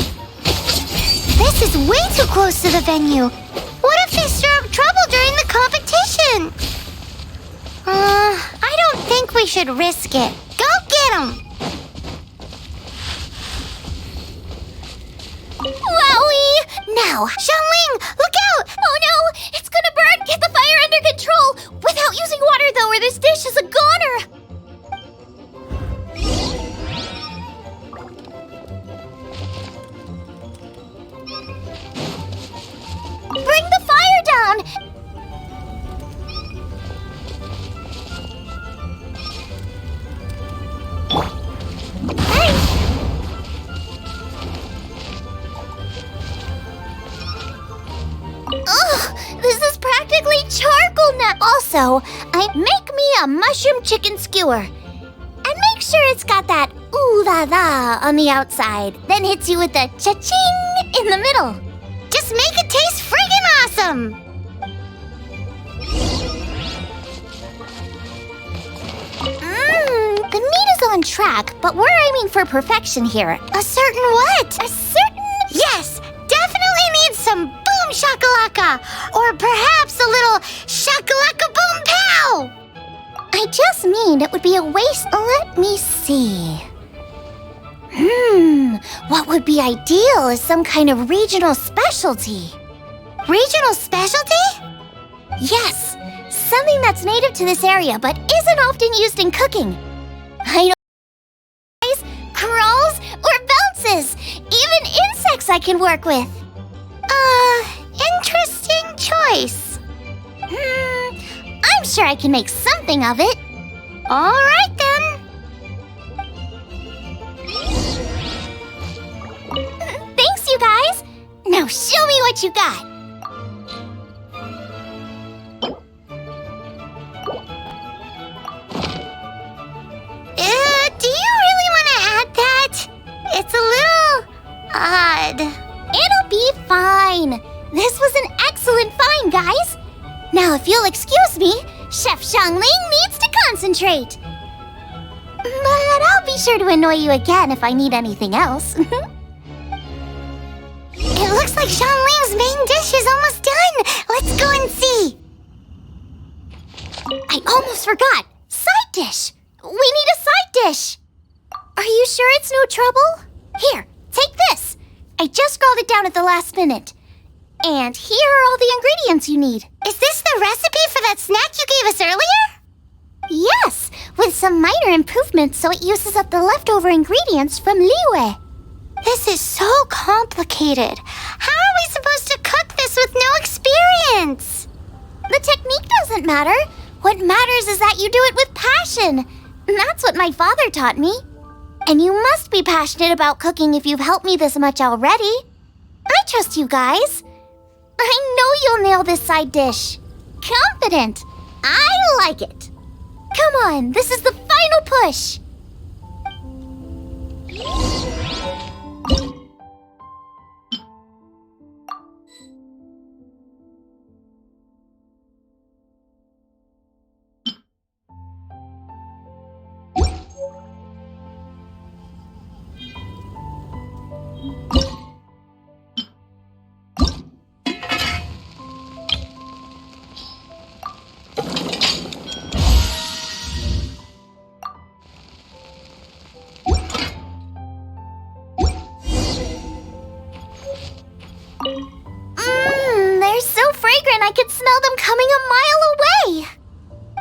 This is way too close to the venue. What if they stir up trouble during the competition? I don't think we should risk it. Go get them! Wowie! Now, Xiangling, look out! Oh no, it's gonna burn! Get the fire under control! Without using water though, or this dish is a goner! Bring the fire down! Ugh, this is practically charcoal now. Also, I make me a mushroom chicken skewer. And make sure it's got that ooh la la on the outside. Then hits you with the cha-ching in the middle. Just make it taste friggin' awesome! The meat is on track, but we're aiming for perfection here. A certain what? A certain... Yes, definitely needs some boom shakalaka, or perhaps a little shakalaka boom pow! I just mean it would be a waste. Let me see. What would be ideal is some kind of regional specialty. Regional specialty? Yes, something that's native to this area but isn't often used in cooking. I don't crawls or bounces, even insects I can work with. Interesting choice. I'm sure I can make something of it. All right then. Thanks, you guys. Now show me what you got. Do you really want to add that? It's a little odd. It'll be fine. This was an excellent find, guys. Now, if you'll excuse me, Chef Xiangling needs to concentrate. But I'll be sure to annoy you again if I need anything else. It looks like Xiangling's main dish is almost done. Let's go and see. I almost forgot. Side dish. We need a side dish. Are you sure it's no trouble? Here, take this. I just scrawled it down at the last minute. And here are all the ingredients you need. Is this the recipe for that snack you gave us earlier? Yes, with some minor improvements so it uses up the leftover ingredients from Liyue. This is so complicated. How are we supposed to cook this with no experience? The technique doesn't matter. What matters is that you do it with passion. That's what my father taught me. And you must be passionate about cooking if you've helped me this much already. I trust you guys. I know you'll nail this side dish. Confident. I like it. Come on, this is the final push. They're so fragrant I could smell them coming a mile away.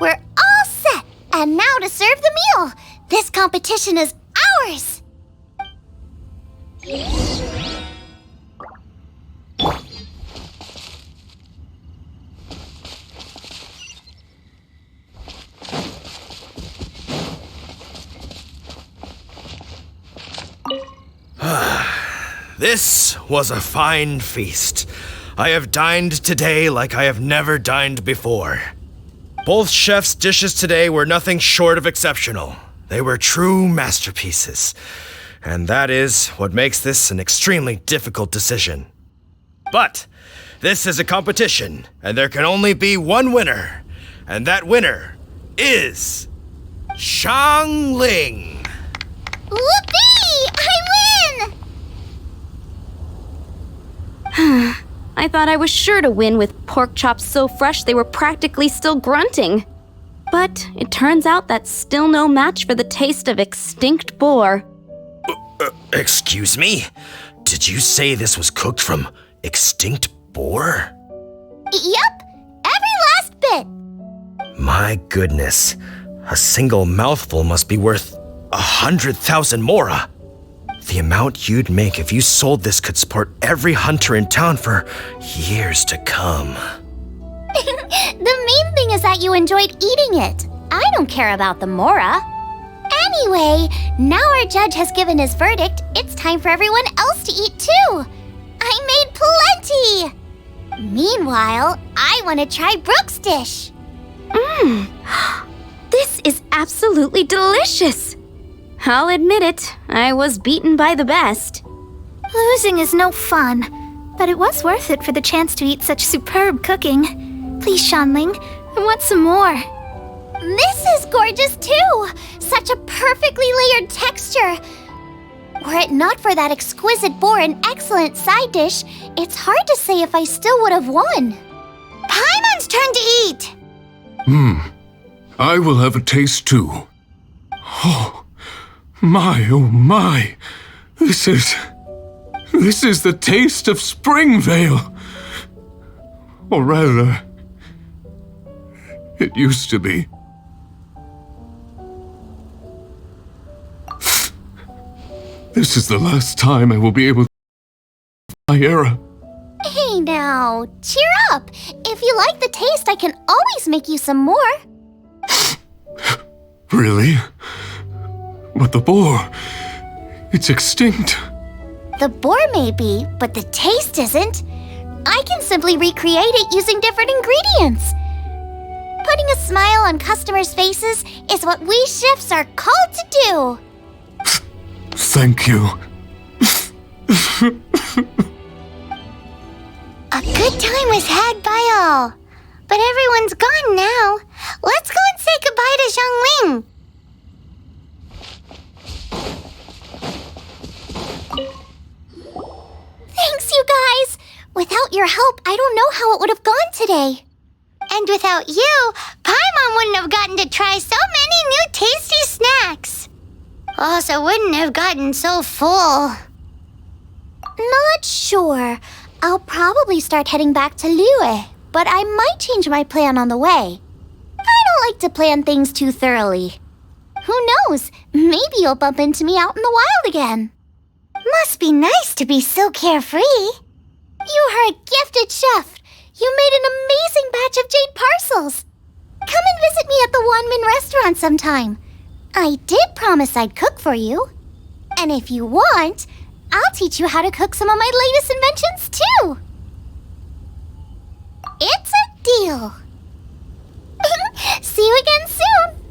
We're all set, and now to serve the meal. This competition is ours. This was a fine feast. I have dined today like I have never dined before. Both chefs' dishes today were nothing short of exceptional. They were true masterpieces. And that is what makes this an extremely difficult decision. But this is a competition, and there can only be one winner. And that winner is Xiangling. Whoopee! I win! I thought I was sure to win with pork chops so fresh they were practically still grunting. But it turns out that's still no match for the taste of extinct boar. Excuse me? Did you say this was cooked from extinct boar? Yep, every last bit. My goodness. A single mouthful must be worth 100,000 mora. The amount you'd make if you sold this could support every hunter in town for years to come. The main thing is that you enjoyed eating it. I don't care about the mora. Anyway, now our judge has given his verdict, it's time for everyone else to eat too. I made plenty! Meanwhile, I want to try Brooke's dish. This is absolutely delicious. I'll admit it, I was beaten by the best. Losing is no fun, but it was worth it for the chance to eat such superb cooking. Please, Xiangling, I want some more. This is gorgeous too! Such a perfectly layered texture. Were it not for that exquisite boar and excellent side dish, it's hard to say if I still would have won. Paimon's turn to eat! I will have a taste too. Oh my. This is the taste of Springvale. Or rather, it used to be. This is the last time I will be able to my era. Hey now, cheer up. If you like the taste, I can always make you some more. Really? But the boar, it's extinct. The boar may be, but the taste isn't. I can simply recreate it using different ingredients. Putting a smile on customers' faces is what we chefs are called to do. Thank you. A good time was had by all. But everyone's gone now. Let's go and say goodbye to Xiangling. Thanks, you guys! Without your help, I don't know how it would have gone today. And without you, Paimon wouldn't have gotten to try so many new tasty snacks. Also wouldn't have gotten so full. Not sure. I'll probably start heading back to Liyue, but I might change my plan on the way. I don't like to plan things too thoroughly. Who knows? Maybe you'll bump into me out in the wild again. Must be nice to be so carefree. You are a gifted chef. You made an amazing batch of jade parcels. Come and visit me at the Wanmin restaurant sometime. I did promise I'd cook for you. And if you want, I'll teach you how to cook some of my latest inventions, too. It's a deal. See you again soon.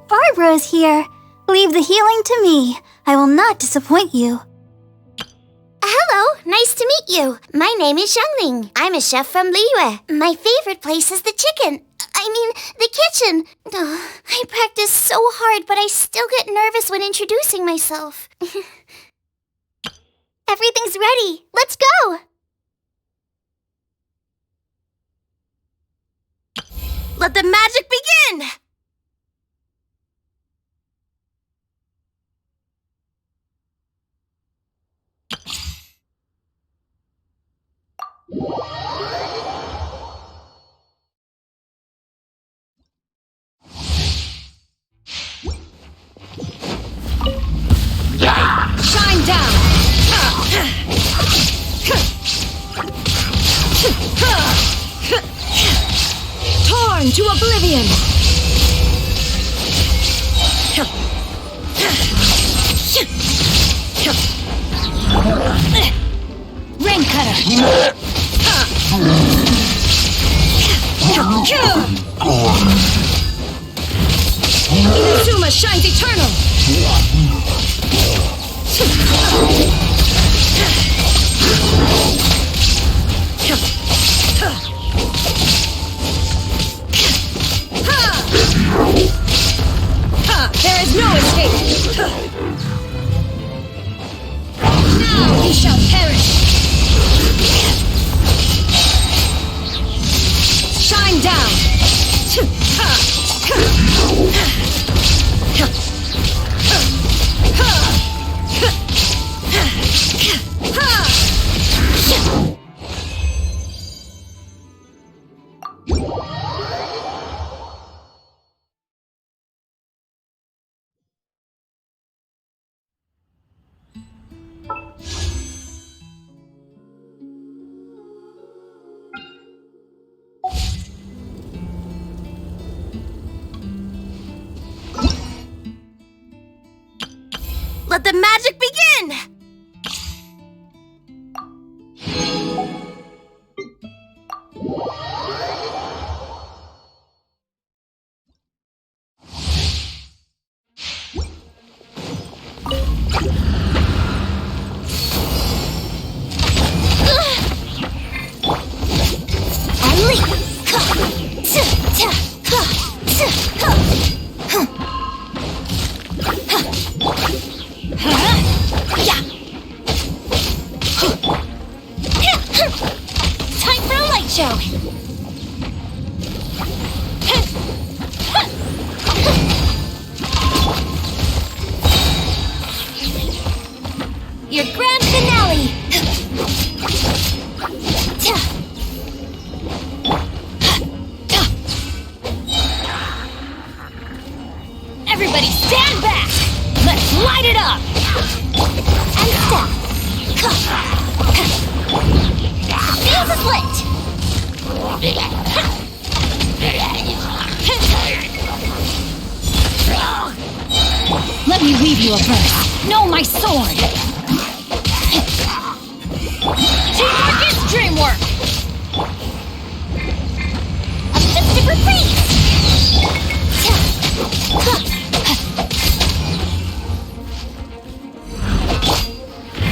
Barbara's here. Leave the healing to me. I will not disappoint you. Hello, nice to meet you. My name is Xiangling. I'm a chef from Liyue. My favorite place is the the kitchen. I practice so hard, but I still get nervous when introducing myself. Everything's ready. Let's go. Let the magic begin! Shine down! Torn to oblivion! Rain cutter! Inazuma shines eternal! There is no escape! Now he shall perish! Shine down! Let the magic begin! Time for a light show. Your grand finale. Everybody stand back! Let's light it up! And stop. The fuse is lit. weave you a verse. No, my sword! Teamwork is dreamwork! A festive retreat!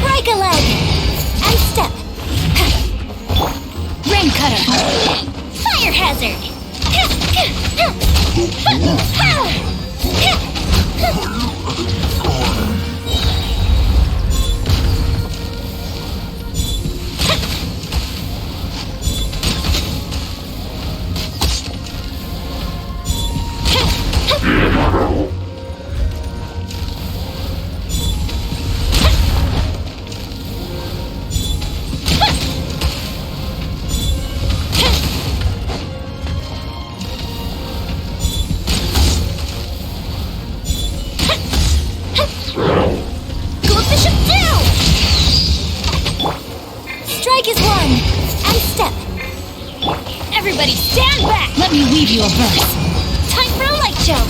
Break a leg! And step! Rain cutter! Fire hazard! Strike is one! And step! Everybody stand back! Let me weave you a verse. Time for a light show!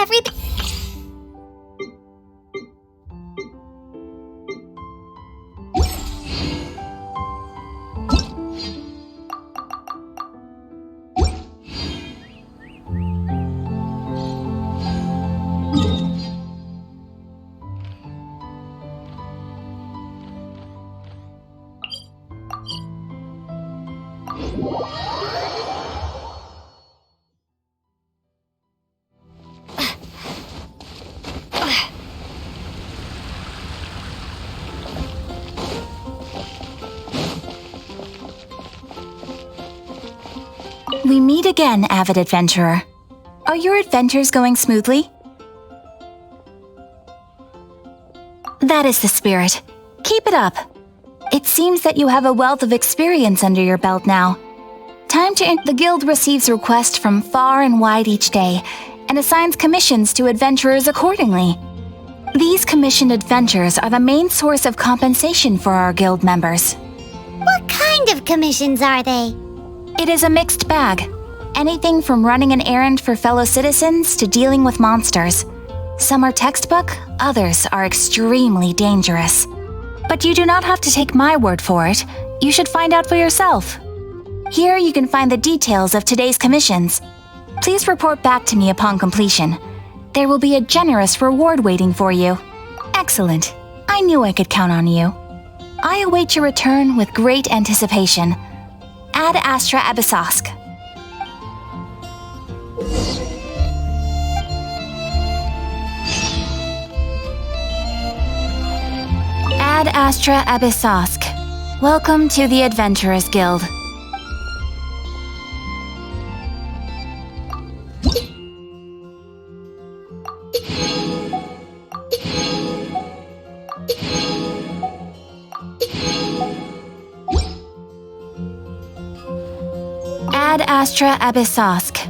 Everything. We meet again, avid adventurer. Are your adventures going smoothly? That is the spirit. Keep it up. It seems that you have a wealth of experience under your belt now. Time to the guild receives requests from far and wide each day, and assigns commissions to adventurers accordingly. These commissioned adventures are the main source of compensation for our guild members. What kind of commissions are they? It is a mixed bag. Anything from running an errand for fellow citizens to dealing with monsters. Some are textbook, others are extremely dangerous. But you do not have to take my word for it. You should find out for yourself. Here you can find the details of today's commissions. Please report back to me upon completion. There will be a generous reward waiting for you. Excellent. I knew I could count on you. I await your return with great anticipation. Ad Astra Abyssosk. Ad Astra Abyssosk. Welcome to the Adventurers Guild. Ad Astra Abyssosk.